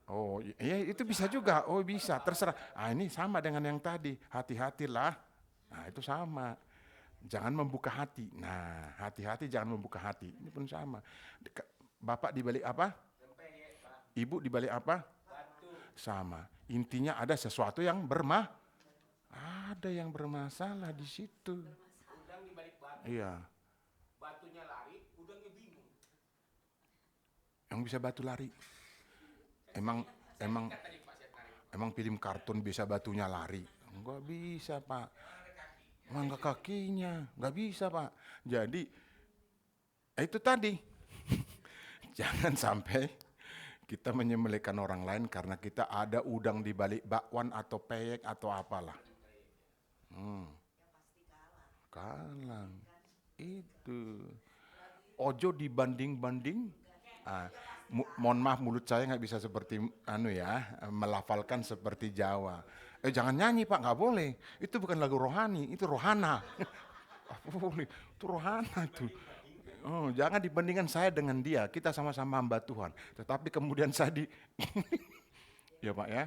Oh, iya itu bisa juga. Oh bisa, terserah. Ini sama dengan yang tadi. Hati-hatilah. Itu sama. Jangan membuka hati. Nah, hati-hati jangan membuka hati. Ini pun sama. Bapak di balik apa? Ibu di balik apa? Sama. Intinya ada sesuatu yang ada yang bermasalah di situ. Iya. Batunya lari, udangnya bingung. Yang bisa batu lari. Emang Tadi Pak saya tarik. emang film kartun bisa batunya lari? Enggak bisa, Pak. Mangga kakinya, nggak bisa, Pak. Jadi itu tadi. Jangan sampai kita menyembelihkan orang lain karena kita ada udang di balik bakwan atau peyek atau apalah. Kalah. Itu. Ojo dibanding-banding. Mohon maaf mulut saya nggak bisa seperti melafalkan seperti Jawa. Jangan nyanyi Pak, nggak boleh. Itu bukan lagu rohani, itu rohana. Boleh, itu rohana itu. Oh, jangan dibandingkan saya dengan dia. Kita sama-sama hamba Tuhan. Tetapi kemudian saya ya Pak ya,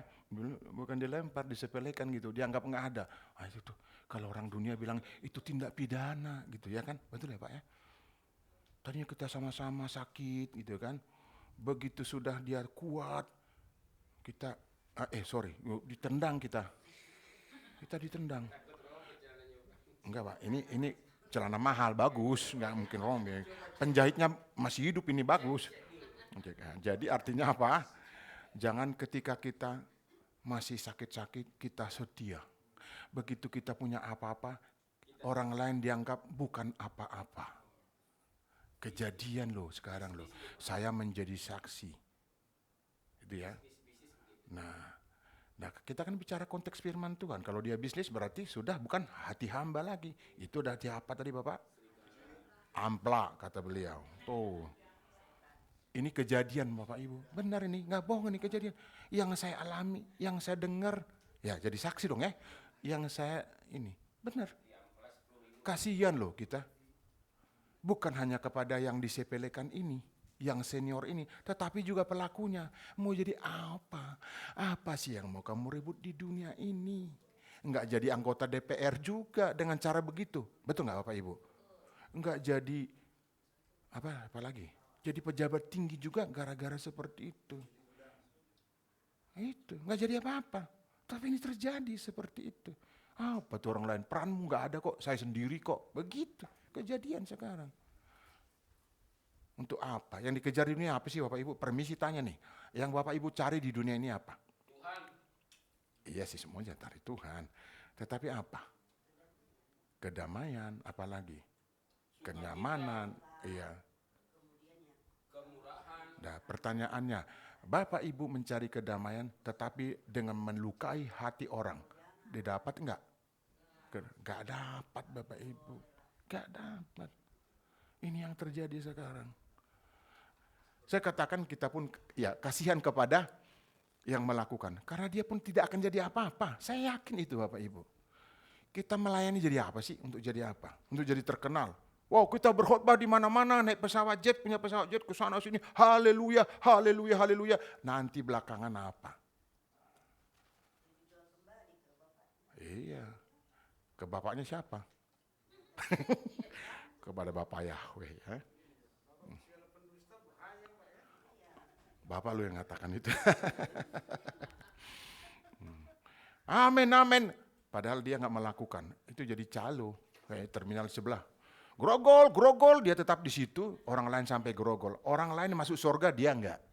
bukan dilempar, disepelekan gitu, dianggap nggak ada. Itu tuh, kalau orang dunia bilang itu tindak pidana gitu ya kan, betul ya Pak ya. Tadinya kita sama-sama sakit gitu kan, begitu sudah dia kuat, kita ditendang kita ditendang. Enggak Pak, ini celana mahal bagus, nggak mungkin robek. Penjahitnya masih hidup, ini bagus. Jadi artinya apa? Jangan ketika kita masih sakit-sakit kita setia. Begitu kita punya apa-apa, orang lain dianggap bukan apa-apa. Kejadian loh sekarang loh, saya menjadi saksi, gitu ya. Nah kita kan bicara konteks firman Tuhan. Kalau dia bisnis berarti sudah bukan hati hamba lagi. Itu udah hati apa tadi Bapak? Ampla kata beliau. Tuh. Ini kejadian Bapak Ibu. Benar ini, nggak bohong ini kejadian. Yang saya alami, yang saya dengar, ya jadi saksi dong ya. Yang saya ini, benar. Kasihan loh kita. Bukan hanya kepada yang disepelekan ini, yang senior ini, tetapi juga pelakunya. Mau jadi apa? Apa sih yang mau kamu ribut di dunia ini? Enggak jadi anggota DPR juga dengan cara begitu. Betul nggak Bapak Ibu? Enggak jadi, apa lagi? Jadi pejabat tinggi juga gara-gara seperti itu. Itu, nggak jadi apa-apa. Tapi ini terjadi seperti itu. Apa tuh orang lain? Peranmu nggak ada kok, saya sendiri kok. Begitu kejadian sekarang. Untuk apa? Yang dikejar di dunia apa sih Bapak Ibu? Permisi tanya nih. Yang Bapak Ibu cari di dunia ini apa? Tuhan. Iya sih semuanya cari Tuhan. Tetapi apa? Kedamaian, apalagi? Kenyamanan, iya. Kemurahan. Nah pertanyaannya, Bapak Ibu mencari kedamaian tetapi dengan melukai hati orang. Didapat enggak? Enggak dapat Bapak Ibu. Enggak dapat. Ini yang terjadi sekarang. Saya katakan kita pun ya kasihan kepada yang melakukan. Karena dia pun tidak akan jadi apa-apa. Saya yakin itu Bapak Ibu. Kita melayani jadi apa sih? Untuk jadi apa? Untuk jadi terkenal. Wow, kita berkhotbah di mana-mana, naik pesawat jet, punya pesawat jet ke sana sini. Haleluya, haleluya, haleluya. Nanti belakangan apa? Iya. Ke bapaknya siapa? Kepada Bapak Yahweh ya. Bapak lu yang mengatakan itu. Amin, amin. Padahal dia nggak melakukan. Itu jadi calo. Kayak terminal sebelah. Grogol, grogol, dia tetap di situ. Orang lain sampai grogol. Orang lain masuk surga, dia enggak.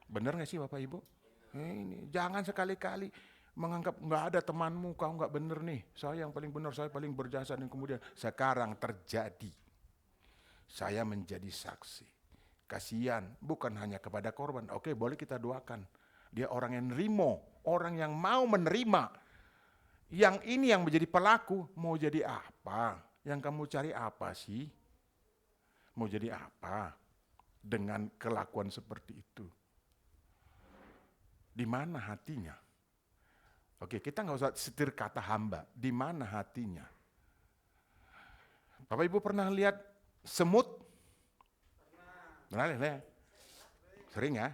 Bener nggak sih Bapak Ibu? Ini jangan sekali-kali menganggap nggak ada temanmu, kau nggak bener nih. Saya yang paling benar, saya paling berjasa. Dan kemudian sekarang terjadi. Saya menjadi saksi. Kasihan, bukan hanya kepada korban. Oke, boleh kita doakan. Dia orang yang nerimo, orang yang mau menerima. Yang ini yang menjadi pelaku, mau jadi apa? Yang kamu cari apa sih? Mau jadi apa? Dengan kelakuan seperti itu. Di mana hatinya? Oke, kita nggak usah setir kata hamba. Di mana hatinya? Bapak Ibu pernah lihat semut? Pernah lihat? Sering ya?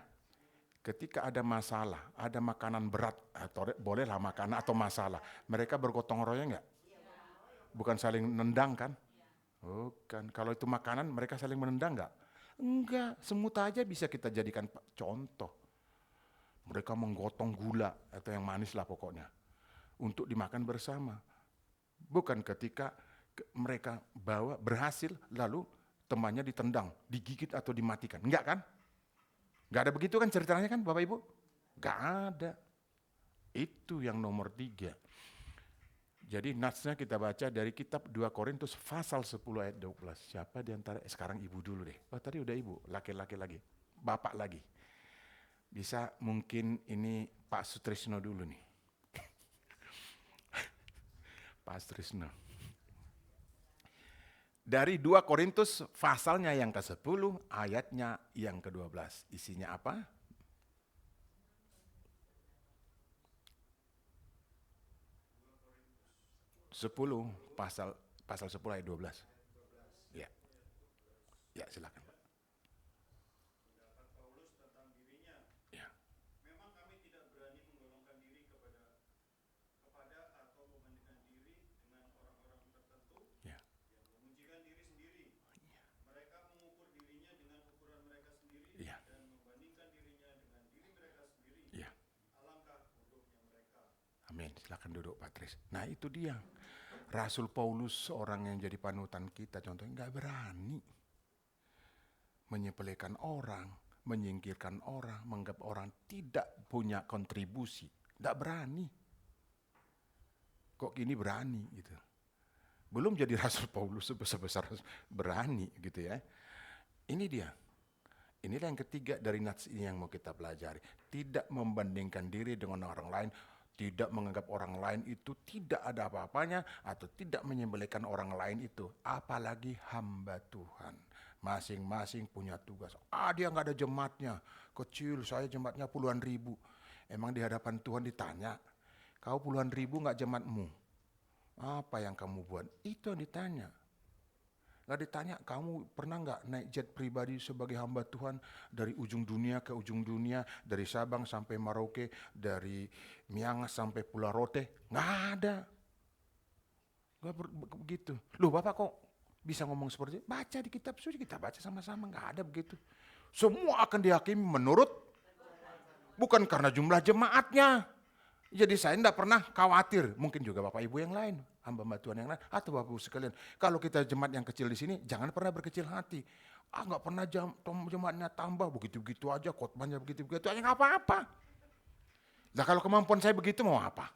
Ketika ada masalah, ada makanan berat, atau bolehlah makanan atau masalah, mereka bergotong royong nggak? Bukan saling nendang kan? Bukan. Kalau itu makanan, mereka saling menendang nggak? Enggak. Semut aja bisa kita jadikan contoh. Mereka menggotong gula atau yang manis lah pokoknya untuk dimakan bersama. Bukan ketika mereka bawa berhasil, lalu temannya ditendang, digigit atau dimatikan. Enggak kan? Enggak ada begitu kan ceritanya kan Bapak Ibu? Enggak ada. Itu yang nomor 3. Jadi natsnya kita baca dari kitab 2 Korintus pasal 10 ayat 12. Siapa di antara, sekarang ibu dulu deh. Oh tadi udah ibu, laki-laki lagi, bapak lagi. Bisa mungkin ini Pak Sutrisno dulu nih. Pak Sutrisno. Dari 2 Korintus pasalnya yang ke-10, ayatnya yang ke-12. Isinya apa? Pasal 10 ayat 12. Ya. Ya, silakan, Pak. Ya. Memang kami tidak berani menggolongkan diri kepada atau membandingkan diri dengan orang-orang tertentu Ya. yang memujikan diri sendiri. Mereka mengukur dirinya dengan ukuran mereka sendiri Ya. dan membandingkan dirinya dengan diri mereka sendiri. Ya. Alangkah bodohnya mereka. Amin. Silakan duduk, Pak Tris. Nah, itu dia. Rasul Paulus, orang yang jadi panutan kita, contohnya nggak berani menyepelekan orang, menyingkirkan orang, menganggap orang tidak punya kontribusi. Nggak berani. Kok gini berani gitu. Belum jadi Rasul Paulus sebesar berani gitu ya. Ini dia. Inilah yang ketiga dari nats ini yang mau kita pelajari. Tidak membandingkan diri dengan orang lain. Tidak menganggap orang lain itu tidak ada apa-apanya atau tidak menyembelihkan orang lain itu. Apalagi hamba Tuhan. Masing-masing punya tugas. Dia nggak ada jemaatnya. Kecil, saya jemaatnya puluhan ribu. Emang di hadapan Tuhan ditanya, kau puluhan ribu nggak jemaatmu? Apa yang kamu buat? Itu yang ditanya. Nggak ditanya, kamu pernah nggak naik jet pribadi sebagai hamba Tuhan dari ujung dunia ke ujung dunia, dari Sabang sampai Merauke, dari Miangas sampai Pulau Rote? Nggak ada. Nggak begitu. Loh Bapak kok bisa ngomong seperti itu? Baca di kitab suci, kita baca sama-sama, nggak ada begitu. Semua akan dihakimi menurut, bukan karena jumlah jemaatnya. Jadi saya tidak pernah khawatir, mungkin juga Bapak Ibu yang lain, hamba-hamba Tuhan yang lain, atau Bapak Ibu sekalian. Kalau kita jemaat yang kecil di sini, jangan pernah berkecil hati. Nggak pernah jemaatnya tambah, begitu-begitu aja, khotbahnya begitu-begitu aja, nggak apa-apa. Nah kalau kemampuan saya begitu mau apa?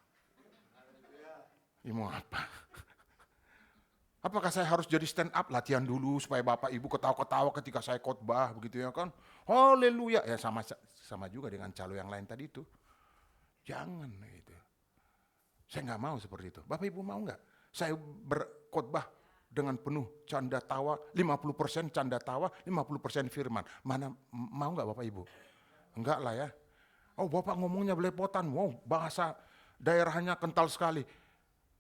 Ya, mau apa? Apakah saya harus jadi stand up, latihan dulu supaya Bapak Ibu ketawa-ketawa ketika saya khotbah, begitu ya kan? Haleluya, ya sama juga dengan calo yang lain tadi itu. Jangan gitu. Saya nggak mau seperti itu. Bapak Ibu mau nggak? Saya berkhotbah dengan penuh canda tawa, 50% canda tawa, 50% firman. Mana mau nggak Bapak Ibu? Enggak lah ya. Oh Bapak ngomongnya belepotan, wow bahasa daerahnya kental sekali.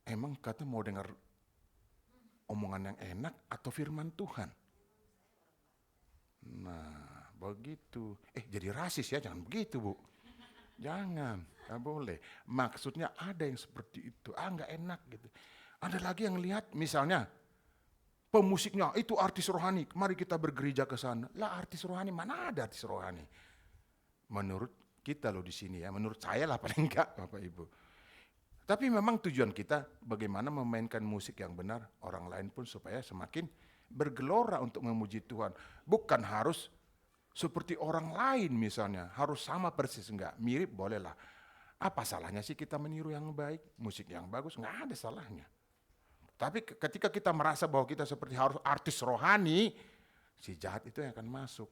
Emang kata mau dengar omongan yang enak atau firman Tuhan? Nah begitu. Jadi rasis ya, jangan begitu Bu. Jangan, nggak boleh. Maksudnya ada yang seperti itu, nggak enak gitu. Ada lagi yang lihat misalnya, pemusiknya itu artis rohani, mari kita bergereja ke sana. Lah artis rohani, mana ada artis rohani? Menurut kita loh di sini ya, menurut saya lah paling enggak Bapak Ibu. Tapi memang tujuan kita bagaimana memainkan musik yang benar, orang lain pun supaya semakin bergelora untuk memuji Tuhan. Bukan harus seperti orang lain misalnya, harus sama persis, enggak, mirip bolehlah. Apa salahnya sih kita meniru yang baik, musik yang bagus, enggak ada salahnya. Tapi ketika kita merasa bahwa kita seperti harus artis rohani, si jahat itu yang akan masuk.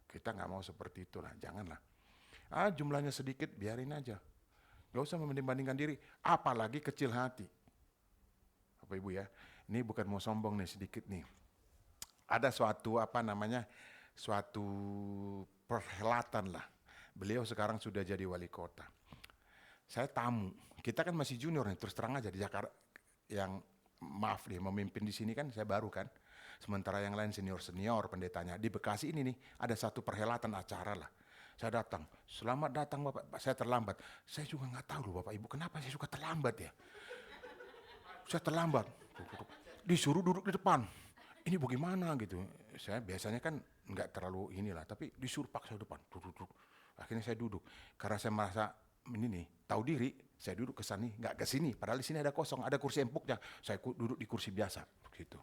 Kita enggak mau seperti itulah, janganlah. Jumlahnya sedikit, biarin aja. Enggak usah membanding-bandingkan diri, apalagi kecil hati. Bapak Ibu ya, ini bukan mau sombong nih sedikit nih. Ada suatu suatu perhelatan lah. Beliau sekarang sudah jadi wali kota. Saya tamu, kita kan masih junior nih, terus terang aja di Jakarta yang maaf nih memimpin di sini kan saya baru kan. Sementara yang lain senior-senior pendetanya. Di Bekasi ini nih ada satu perhelatan acara lah. Saya datang, selamat datang Bapak, saya terlambat. Saya juga nggak tahu loh Bapak Ibu, kenapa saya suka terlambat ya. Saya terlambat, disuruh duduk di depan. Ini bagaimana gitu. Saya biasanya kan nggak terlalu inilah, tapi disuruh paksa depan, duduk. Akhirnya saya duduk. Karena saya merasa ini nih, tahu diri, Saya duduk ke sini, nggak ke sini. Padahal di sini ada kosong, ada kursi empuknya. Saya duduk di kursi biasa, begitu.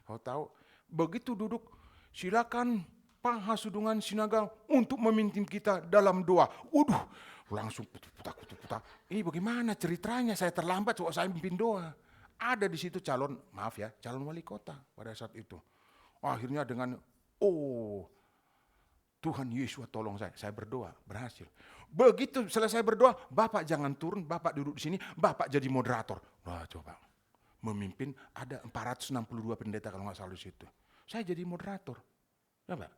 Kau tahu, begitu duduk, silakan Pak Hasudungan Sinaga untuk memimpin kita dalam doa. Waduh, langsung putar. Ini bagaimana ceritanya? Saya terlambat, soal saya memimpin doa. Ada di situ calon wali kota pada saat itu. Akhirnya dengan, Tuhan Yesus tolong saya berdoa, berhasil. Begitu selesai berdoa, Bapak jangan turun, Bapak duduk di sini, Bapak jadi moderator. Wah coba, memimpin ada 462 pendeta kalau nggak salah di situ. Saya jadi moderator. Ya Pak?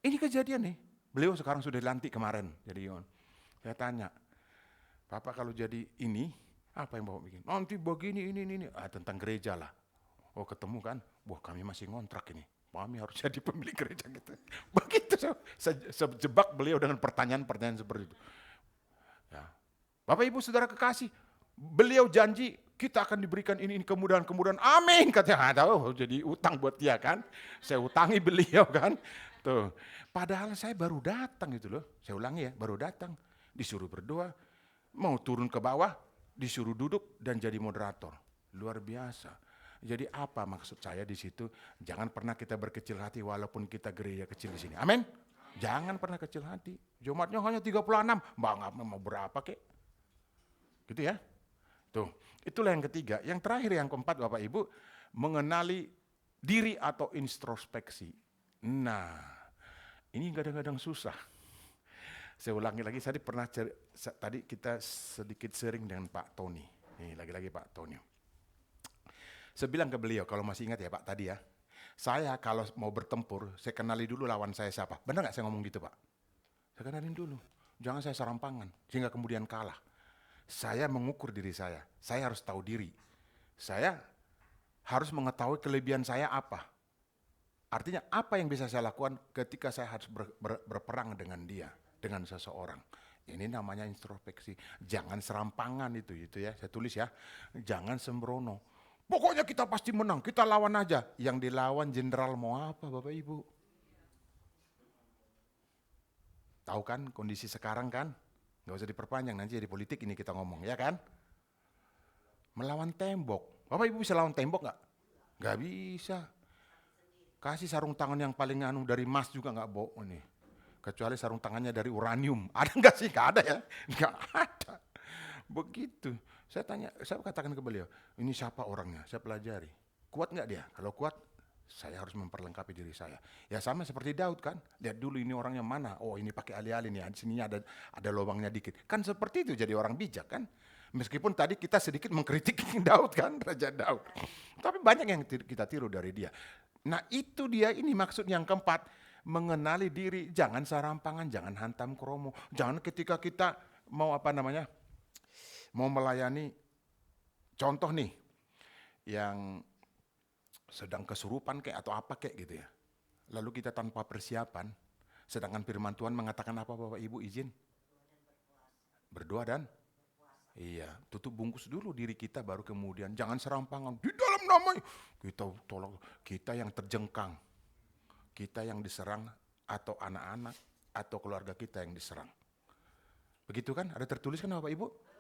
Ini kejadian nih, beliau sekarang sudah dilantik kemarin. Jadi saya tanya, Bapak kalau jadi ini, apa yang Bapak bikin? Nanti begini, ini. Tentang gereja lah. Oh ketemu kan, wah kami masih ngontrak ini. Kami harus jadi pemilik gereja gitu. Begitu saya jebak beliau dengan pertanyaan-pertanyaan seperti itu. Ya. Bapak Ibu Saudara kekasih, beliau janji kita akan diberikan ini kemudahan-kemudahan. Amin katanya. Tahu jadi utang buat dia kan. Saya utangi beliau kan. Tuh. Padahal saya baru datang gitu loh. Saya ulangi ya, baru datang. Disuruh berdoa, mau turun ke bawah, disuruh duduk dan jadi moderator. Luar biasa. Jadi apa maksud saya di situ? Jangan pernah kita berkecil hati walaupun kita gereja kecil di sini. Amin. Jangan pernah kecil hati. Jemaatnya hanya 36, nggak mau berapa kek. Gitu ya. Tuh, itulah yang ketiga. Yang terakhir yang keempat Bapak Ibu, mengenali diri atau introspeksi. Nah, ini kadang-kadang susah. Saya ulangi lagi, tadi kita sedikit sering dengan Pak Tony. Nih lagi-lagi Pak Tony. Saya bilang ke beliau, kalau masih ingat ya Pak tadi ya, saya kalau mau bertempur, saya kenali dulu lawan saya siapa. Benar nggak saya ngomong gitu Pak? Saya kenalin dulu, jangan saya serampangan, sehingga kemudian kalah. Saya mengukur diri saya harus tahu diri. Saya harus mengetahui kelebihan saya apa. Artinya apa yang bisa saya lakukan ketika saya harus berperang dengan dia, dengan seseorang. Ini namanya introspeksi. Jangan serampangan itu ya, saya tulis ya, jangan sembrono. Pokoknya kita pasti menang, kita lawan aja. Yang dilawan jenderal mau apa Bapak Ibu? Tahu kan kondisi sekarang kan? Gak usah diperpanjang, nanti jadi politik ini kita ngomong, ya kan? Melawan tembok. Bapak Ibu bisa lawan tembok gak? Gak bisa. Kasih sarung tangan yang paling dari emas juga gak bohong nih. Kecuali sarung tangannya dari uranium. Ada gak sih? Gak ada ya? Gak ada. Begitu. Saya katakan ke beliau, ini siapa orangnya? Saya pelajari. Kuat nggak dia? Kalau kuat, saya harus memperlengkapi diri saya. Ya sama seperti Daud kan. Lihat dulu ini orangnya mana. Oh ini pakai alih-alih nih. Di sini ada lubangnya dikit. Kan seperti itu jadi orang bijak kan. Meskipun tadi kita sedikit mengkritik Daud kan, Raja Daud. Tapi banyak yang kita tiru dari dia. Nah itu dia, ini maksud yang keempat. Mengenali diri, jangan serampangan, jangan hantam kromo. Jangan ketika kita mau mau melayani, contoh nih, yang sedang kesurupan kayak atau apa kayak gitu ya. Lalu kita tanpa persiapan, sedangkan firman Tuhan mengatakan apa Bapak Ibu izin? Berdoa dan? Iya, tutup bungkus dulu diri kita baru kemudian. Jangan serampangan, di dalam nama kita tolong, kita yang terjengkang, kita yang diserang atau anak-anak atau keluarga kita yang diserang. Begitu kan? Ada tertulis kan Bapak Ibu?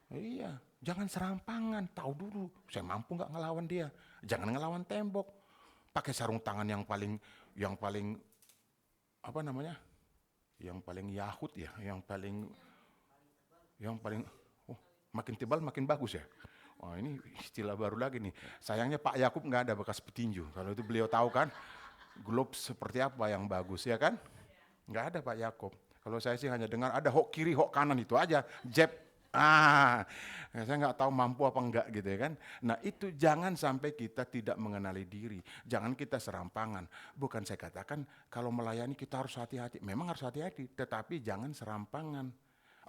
Iya, jangan serampangan, tahu dulu, saya mampu nggak ngelawan dia. Jangan ngelawan tembok, pakai sarung tangan yang paling Yahud ya, yang paling makin tebal makin bagus ya. Oh ini istilah baru lagi nih. Sayangnya Pak Yakub nggak ada bekas petinju. Kalau itu beliau tahu kan, globe seperti apa yang bagus ya kan? Nggak ada Pak Yakub. Kalau saya sih hanya dengar ada hok kiri, hok kanan itu aja, jab. Saya nggak tahu mampu apa enggak gitu ya kan. Nah itu jangan sampai kita tidak mengenali diri. Jangan kita serampangan. Bukan saya katakan kalau melayani kita harus hati-hati. Memang harus hati-hati, tetapi jangan serampangan.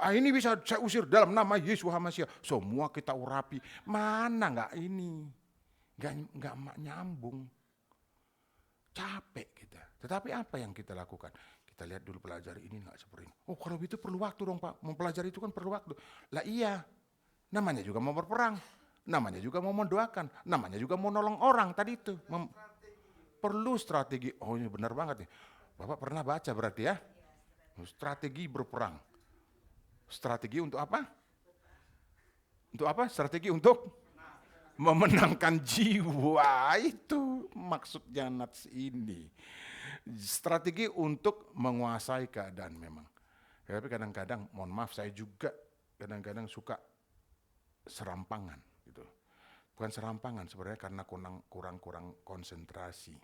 Ini bisa saya usir dalam nama Yesus Hamasiah. Semua kita urapi. Mana nggak ini? Nggak nyambung. Capek kita. Tetapi apa yang kita lakukan? Kita lihat dulu pelajari ini nggak seperti ini. Oh kalau itu perlu waktu dong Pak. Mempelajari itu kan perlu waktu. Lah iya. Namanya juga mau berperang. Namanya juga mau mendoakan. Namanya juga mau nolong orang tadi itu. Perlu strategi. Oh ini benar banget nih. Bapak pernah baca berarti ya. Strategi berperang. Strategi untuk apa? Untuk apa? Strategi untuk memenangkan jiwa. Itu maksudnya nats ini. Strategi untuk menguasai keadaan memang. Tapi kadang-kadang, mohon maaf, saya juga kadang-kadang suka serampangan gitu. Bukan serampangan sebenarnya karena kurang konsentrasi.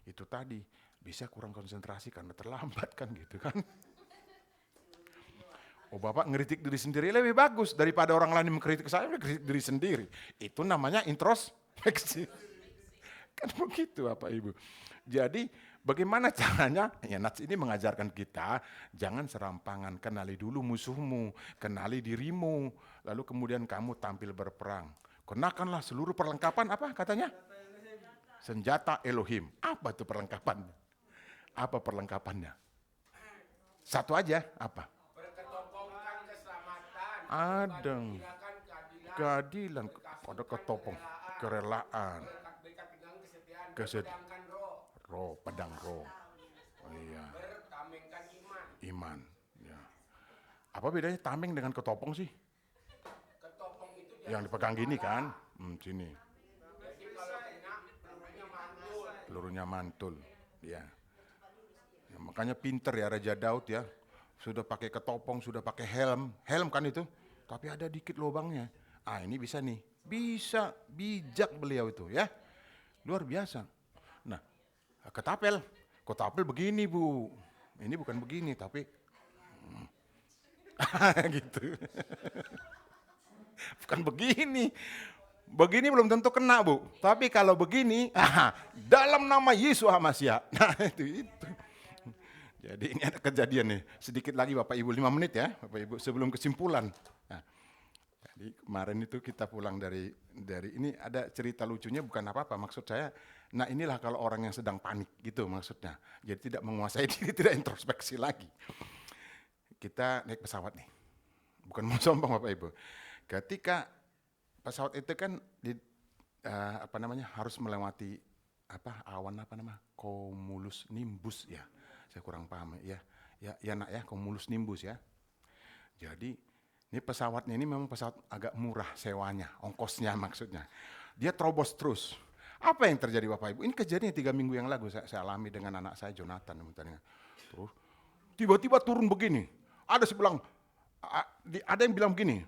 Itu tadi bisa kurang konsentrasi karena terlambat kan gitu kan. Oh Bapak ngeritik diri sendiri lebih bagus daripada orang lain mengkritik saya, mengkritik diri sendiri. Itu namanya introspeksi. Kan begitu Bapak Ibu. Jadi bagaimana caranya? Ya Nats ini mengajarkan kita jangan serampangan, kenali dulu musuhmu, kenali dirimu, lalu kemudian kamu tampil berperang. Kenakanlah seluruh perlengkapan apa katanya? Senjata Elohim. Apa itu perlengkapannya? Apa perlengkapannya? Satu aja, apa? Berketopongkan keselamatan. Ada Silakan keadilan, ada ketopong, kerelaan, berkat pegang kesetiaan. Kesed- Berpedangkan roh. roh, pedang roh. Oh, iya, Bertamengkan iman. iman. Ya. Apa bedanya tameng dengan ketopong sih? Ketopong itu Yang dipegang gini kan? Sini. jadi kalau kena pelurunya mantul. Pelurunya mantul. Ya. Ya, makanya pinter ya Raja Daud ya. Sudah pakai ketopong, sudah pakai helm. Helm kan itu. Tapi ada dikit lubangnya. Ah ini bisa nih. Bisa, bijak beliau itu ya. Luar biasa. Nah, ketapel. Ketapel begini Bu. Ini bukan begini tapi. Gitu. Bukan begini. Begini belum tentu kena Bu. Tapi kalau begini, dalam nama Yesus Hamasiah. Nah itu. Jadi ini ada kejadian nih. Sedikit lagi Bapak Ibu 5 menit ya Bapak Ibu sebelum kesimpulan. Nah, jadi kemarin itu kita pulang dari ini ada cerita lucunya bukan apa-apa. Maksud saya, nah inilah kalau orang yang sedang panik gitu maksudnya. Jadi tidak menguasai diri, tidak introspeksi lagi. Kita naik pesawat nih. Bukan mau sombong Bapak Ibu. Ketika pesawat itu kan harus melewati awan cumulus nimbus ya. Saya kurang paham ya. Ya nak ya, cumulus nimbus ya. Jadi ini pesawatnya ini memang pesawat agak murah sewanya, ongkosnya maksudnya. Dia terobos terus. Apa yang terjadi Bapak Ibu? Ini kejadian 3 minggu yang lalu saya alami dengan anak saya Jonathan. Terus tiba-tiba turun begini. Ada yang bilang begini.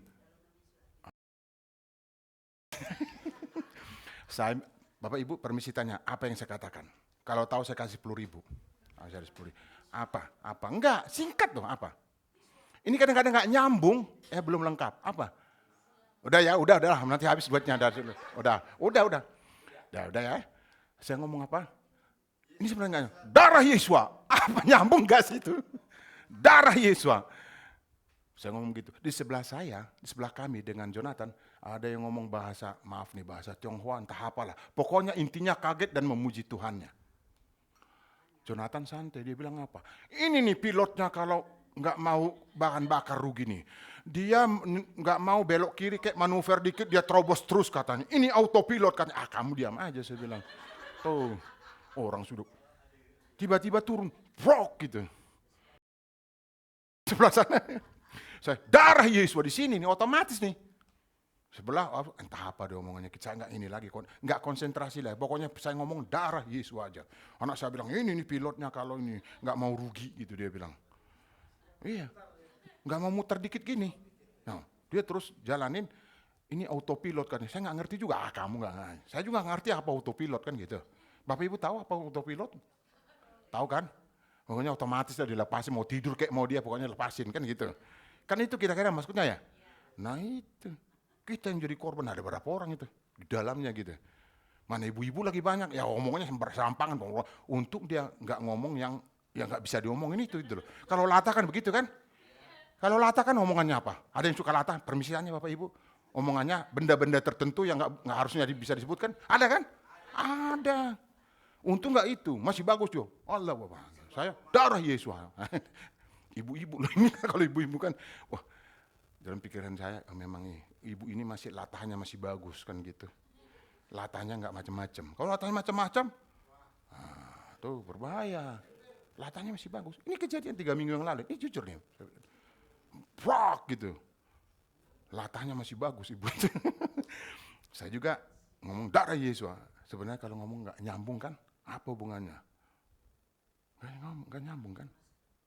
Bapak Ibu permisi tanya, apa yang saya katakan? Kalau tahu saya kasih 10.000. Saya 10.000. Apa? Enggak, singkat dong apa? Ini kadang-kadang enggak nyambung, belum lengkap. Apa? Udah nanti habis duitnya. Udah ya. Saya ngomong apa? Ini sebenarnya darah Yesua. Apa nyambung enggak sih itu? Darah Yesua. Saya ngomong gitu. Di sebelah kami dengan Jonathan, ada yang ngomong bahasa Tionghoa, entah apalah. Pokoknya intinya kaget dan memuji Tuhannya. Jonathan santai, dia bilang apa? Ini nih pilotnya kalau nggak mau bahan bakar rugi nih. Dia nggak mau belok kiri kayak manuver dikit, dia terobos terus katanya. Ini autopilot katanya. Kamu diam aja saya bilang. Tuh, orang sudah tiba-tiba turun, brok gitu. Sebelah sana. Saya darah Yesus di sini nih otomatis nih. Sebelah entah apa dia omongannya, saya nggak konsentrasi lah. Pokoknya saya ngomong darah Yesus aja. Anak saya bilang ini nih pilotnya kalau ini nggak mau rugi gitu dia bilang. Iya, nggak mau muter dikit gini. Nah, dia terus jalanin ini autopilot kan. Saya nggak ngerti juga. Kamu nggak. Saya juga nggak ngerti apa autopilot kan gitu. Bapak Ibu tahu apa autopilot? Tahu kan? Pokoknya otomatis lah dilepasin, mau tidur kayak mau dia pokoknya lepasin kan gitu. Kan itu kira-kira maksudnya ya. Nah itu. Kita yang jadi korban, ada berapa orang itu di dalamnya gitu. Mana ibu-ibu lagi banyak, ya omongannya serampangan. Untuk dia nggak ngomong yang nggak bisa diomongin itu loh. Kalau latah kan begitu kan? Kalau latah kan omongannya apa? Ada yang suka latah, permisiannya Bapak Ibu. Omongannya benda-benda tertentu yang nggak harusnya bisa disebutkan. Ada kan? Ada. Untung nggak itu, masih bagus Jo. Allah Bapak, saya darah Yesus. Ibu-ibu loh ini kalau ibu-ibu kan, wah dalam pikiran saya memang ibu ini masih latahnya masih bagus kan gitu. Latahnya nggak macam-macam. Kalau latahnya macam-macam, tuh berbahaya. Latahnya masih bagus. Ini kejadian 3 minggu yang lalu. Ini jujur nih. Prak gitu. latahnya masih bagus ibu. Saya juga ngomong darah Yesus. Sebenarnya kalau ngomong nggak nyambung kan, apa hubungannya? Nggak nyambung kan?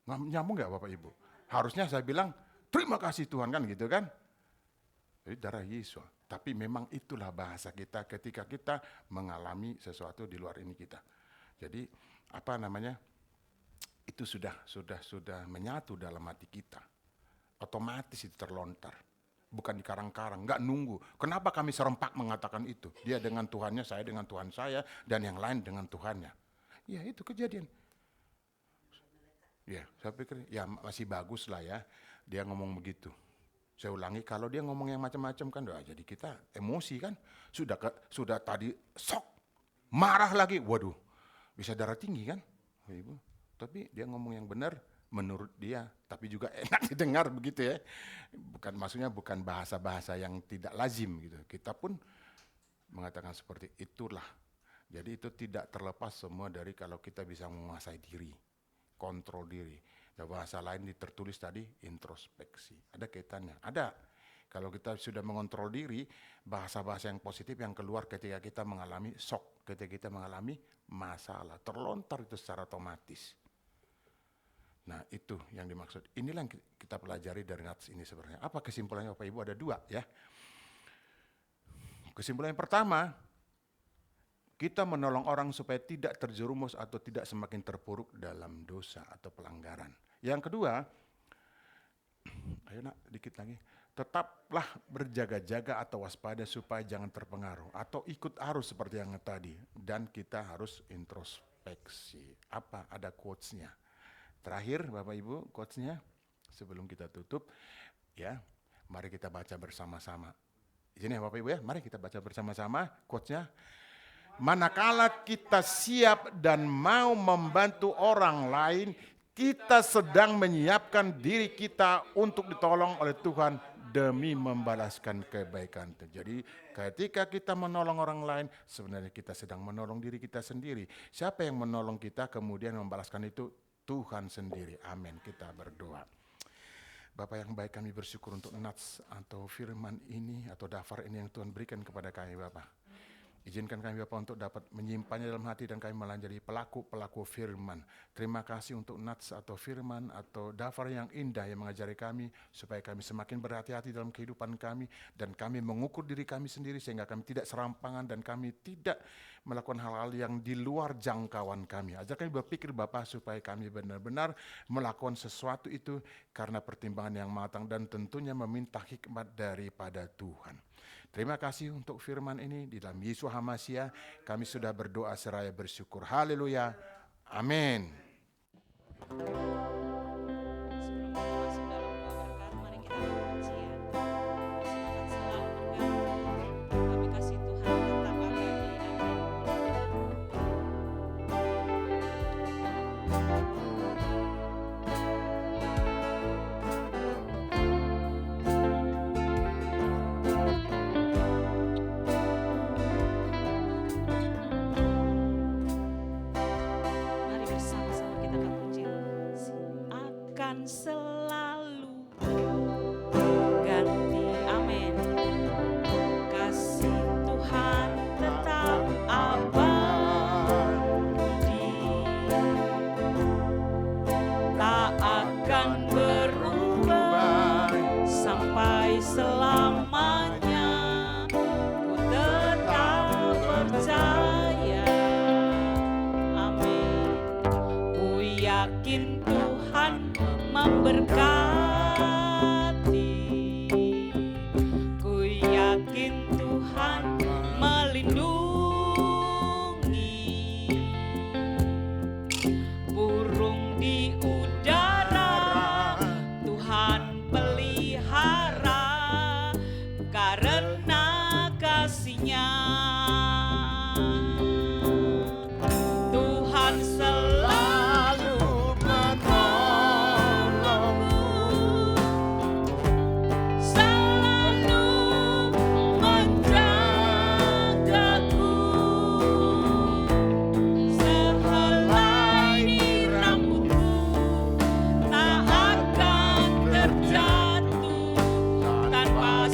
Nggak nyambung nggak Bapak Ibu? Harusnya saya bilang terima kasih Tuhan kan gitu kan? Jadi darah Yesus. Tapi memang itulah bahasa kita ketika kita mengalami sesuatu di luar ini kita. Jadi apa namanya? Itu sudah menyatu dalam hati kita. Otomatis itu terlontar. Bukan di karang-karang, nggak nunggu. Kenapa kami serempak mengatakan itu? Dia dengan Tuhannya, saya dengan Tuhan saya, dan yang lain dengan Tuhannya. Ya itu kejadian. Ya, saya pikir ya masih bagus lah ya, dia ngomong begitu. Saya ulangi, kalau dia ngomong yang macam-macam kan, jadi kita emosi kan. Sudah tadi sok, marah lagi, waduh, bisa darah tinggi kan, Ibu. Tapi dia ngomong yang benar menurut dia, tapi juga enak didengar begitu ya. Maksudnya bukan bahasa-bahasa yang tidak lazim gitu. Kita pun mengatakan seperti itulah. Jadi itu tidak terlepas semua dari kalau kita bisa menguasai diri, kontrol diri. Dan bahasa lain tertulis tadi introspeksi. Ada kaitannya, ada. Kalau kita sudah mengontrol diri, bahasa-bahasa yang positif yang keluar ketika kita mengalami shock, ketika kita mengalami masalah, terlontar itu secara otomatis. Nah itu yang dimaksud. Inilah yang kita pelajari dari nats ini sebenarnya. Apa kesimpulannya Bapak Ibu? Ada 2 ya. Kesimpulan yang pertama, kita menolong orang supaya tidak terjerumus atau tidak semakin terpuruk dalam dosa atau pelanggaran. Yang kedua, ayo nak dikit lagi. Tetaplah berjaga-jaga atau waspada supaya jangan terpengaruh atau ikut arus seperti yang tadi. Dan kita harus introspeksi. Apa? Ada quotes-nya. Terakhir Bapak Ibu, quotes-nya sebelum kita tutup ya, mari kita baca bersama-sama. Izin ya Bapak Ibu ya, mari kita baca bersama-sama quotes-nya. Manakala kita siap dan mau membantu orang lain, kita sedang menyiapkan diri kita untuk ditolong oleh Tuhan demi membalaskan kebaikan. Jadi ketika kita menolong orang lain, sebenarnya kita sedang menolong diri kita sendiri. Siapa yang menolong kita kemudian membalaskan itu? Tuhan sendiri. Amin. Kita berdoa. Bapak yang baik, kami bersyukur untuk nats atau firman ini atau daftar ini yang Tuhan berikan kepada kami Bapak. Izinkan kami Bapak untuk dapat menyimpannya dalam hati dan kami malah jadi pelaku-pelaku firman. Terima kasih untuk nats atau firman atau daftar yang indah yang mengajari kami supaya kami semakin berhati-hati dalam kehidupan kami dan kami mengukur diri kami sendiri sehingga kami tidak serampangan dan kami tidak melakukan hal-hal yang di luar jangkauan kami. Ajar kami berpikir Bapak supaya kami benar-benar melakukan sesuatu itu karena pertimbangan yang matang dan tentunya meminta hikmat daripada Tuhan. Terima kasih untuk firman ini di dalam Yesus Hamasiah. Kami sudah berdoa seraya bersyukur. Haleluya. Amin. Sebelum kita masuk dalam doa berkat, mari kita berpujian. Silakan selalu berganti. Kami kasih Tuhan tetap abadi. Mari bersama-sama kita akan puji. Akan selalu ganti, amin. Kasih Tuhan tetap abadi, tak akan berubah sampai selamanya. Ku tetap percaya, amin. Ku yakin Tuhan memberkati, ku yakin Tuhan melindungi. Burung di udara Tuhan pelihara karena kasih-Nya. Tuhan selalu menolongmu, selalu menjagaku. Sehelai di rambutku tak akan terjatuh tanpa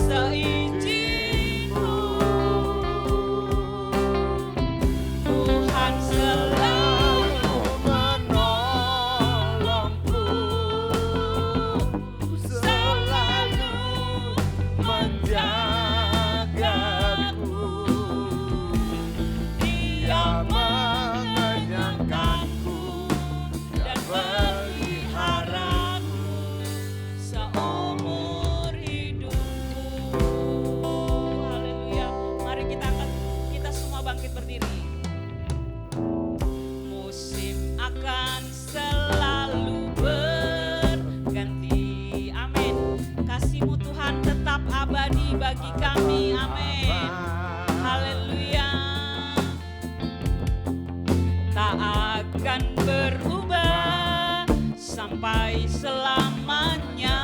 sampai selamanya.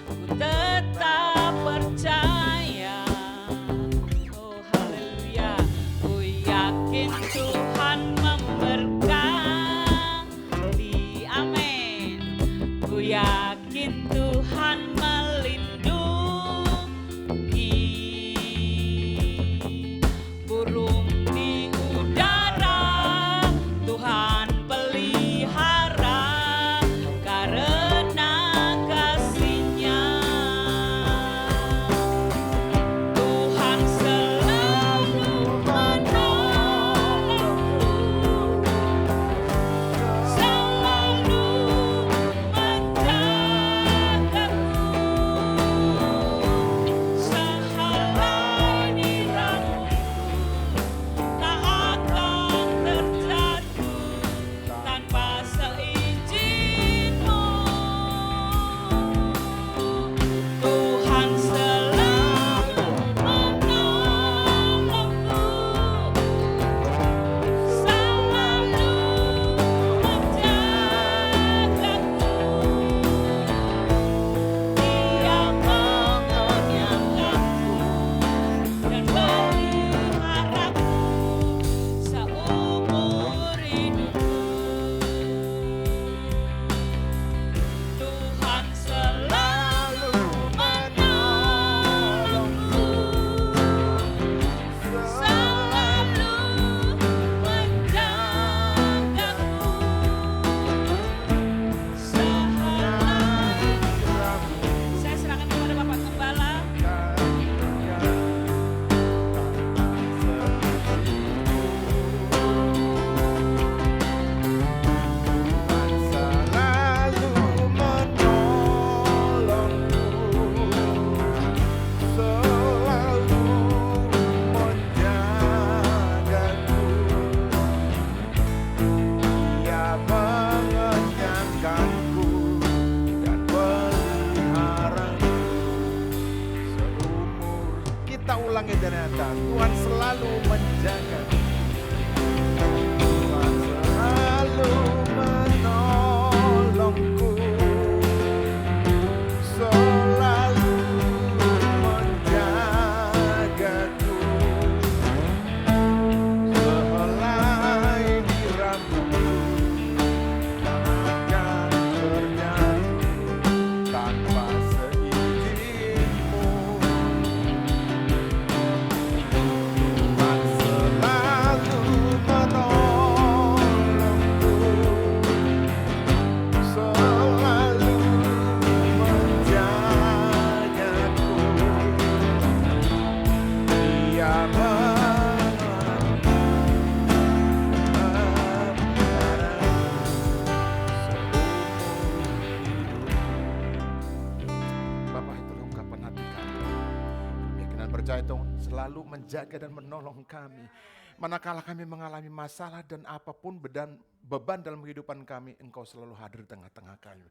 Ku tetap percaya. Oh haleluya. Ku yakin Tuhan memberkati. Amin. Ku yakin Tuhan melindungi. Burung di udara Tuhan pelihara karena kasih-Nya. Tuhan selalu menolongku, selalu menjagaku. Sehelai nirangku tak akan terjatuh tanpa seizin-Mu. Tuhan selalu menolongku, selalu menjagaku. Dia mengenyangkanku dan meliharaku seumur hidupku. Tuhan selalu menolongku, selalu menjagaku. Saya serahkan kepada Bapak Gembala. Selalu menolongku, selalu menjagaku. Dia mengenyangkanku dan peliharaku seumur. Kita ulangi ternyata Tuhan selalu menjagaku. Tuhan selalu menolongku, selalu menjagaku. Sehelai nirangku tak akan terjatuh tanpa seizin-Mu. Tuhan selalu menolongku, selalu menjagaku. Dia Bapak, itu ungkapan hati kami. Keyakinan percaya Tuhan selalu menjaga dan menolong kami. Manakala kami mengalami masalah dan apapun beban dalam kehidupan kami, Engkau selalu hadir di tengah-tengah kami.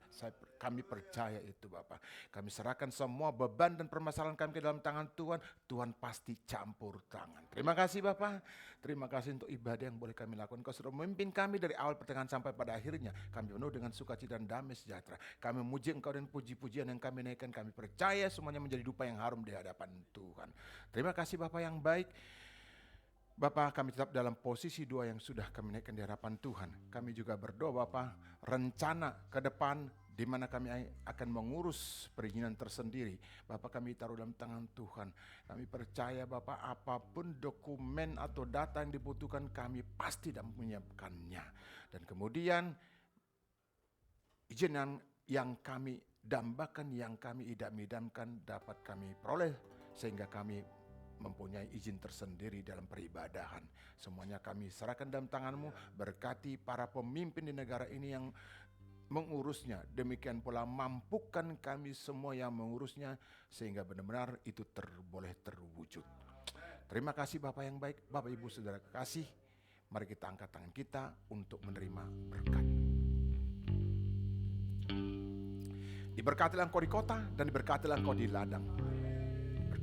Kami percaya itu Bapak. Kami serahkan semua beban dan permasalahan kami ke dalam tangan Tuhan. Tuhan pasti campur tangan. Terima kasih Bapak. Terima kasih untuk ibadah yang boleh kami lakukan. Engkau sudah memimpin kami dari awal pertengahan sampai pada akhirnya. Kami penuh dengan sukacita dan damai sejahtera. Kami memuji Engkau dan puji-pujian yang kami naikkan. Kami percaya semuanya menjadi dupa yang harum di hadapan Tuhan. Terima kasih Bapak yang baik. Bapak, kami tetap dalam posisi doa yang sudah kami naikkan di hadapan Tuhan. Kami juga berdoa Bapak, rencana ke depan di mana kami akan mengurus perizinan tersendiri. Bapak, kami taruh dalam tangan Tuhan. Kami percaya Bapak, apapun dokumen atau data yang dibutuhkan kami pasti dapat menyiapkannya. Dan kemudian izin yang kami dambakan, yang kami idam-idamkan dapat kami peroleh sehingga kami mempunyai izin tersendiri dalam peribadahan. Semuanya kami serahkan dalam tangan-Mu. Berkati para pemimpin di negara ini yang mengurusnya. Demikian pula mampukan kami semua yang mengurusnya sehingga benar-benar itu boleh terwujud. Terima kasih Bapak yang baik. Bapak Ibu Saudara kasih, mari kita angkat tangan kita untuk menerima berkat. Diberkatilah engkau di kota dan diberkatilah engkau di ladang.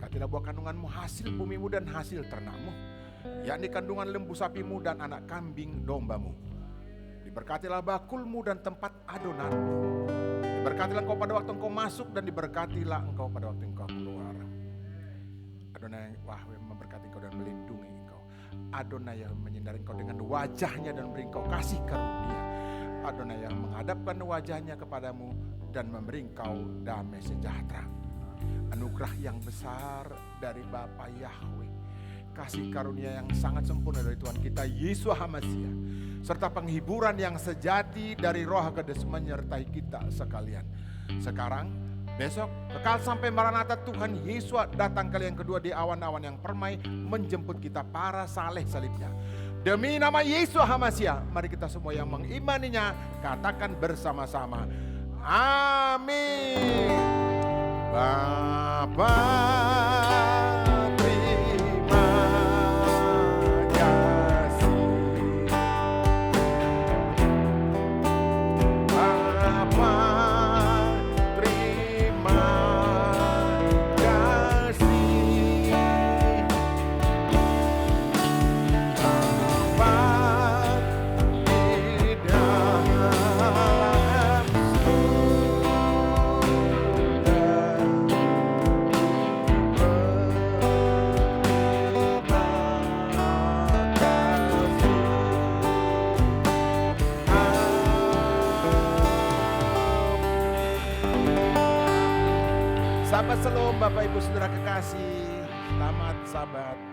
Berkatilah buah kandunganmu, hasil bumimu dan hasil ternakmu, yakni kandungan lembu sapimu dan anak kambing dombamu. Diberkatilah bakulmu dan tempat adonan. Diberkatilah engkau pada waktu engkau masuk dan diberkatilah engkau pada waktu engkau keluar. Adonai Yahweh memberkati engkau dan melindungi engkau. Adonai yang menyinari engkau dengan wajahnya dan memberi engkau kasih karunia. Adonai yang menghadapkan wajahnya kepadamu dan memberi engkau damai sejahtera. Anugerah yang besar dari Bapa Yahweh, kasih karunia yang sangat sempurna dari Tuhan kita Yesus HaMasiah, serta penghiburan yang sejati dari Roh Kudus menyertai kita sekalian. Sekarang, besok, kekal sampai Maranatha Tuhan Yesus datang kali yang kedua di awan-awan yang permai menjemput kita para saleh salibnya. Demi nama Yesus HaMasiah, mari kita semua yang mengimaninya katakan bersama-sama. Amin. Bapa, terima kasih. Bapa, terima kasih. Bapa, di dalam Sahabat Shalom, Bapak Ibu Saudara kekasih, selamat Sabat.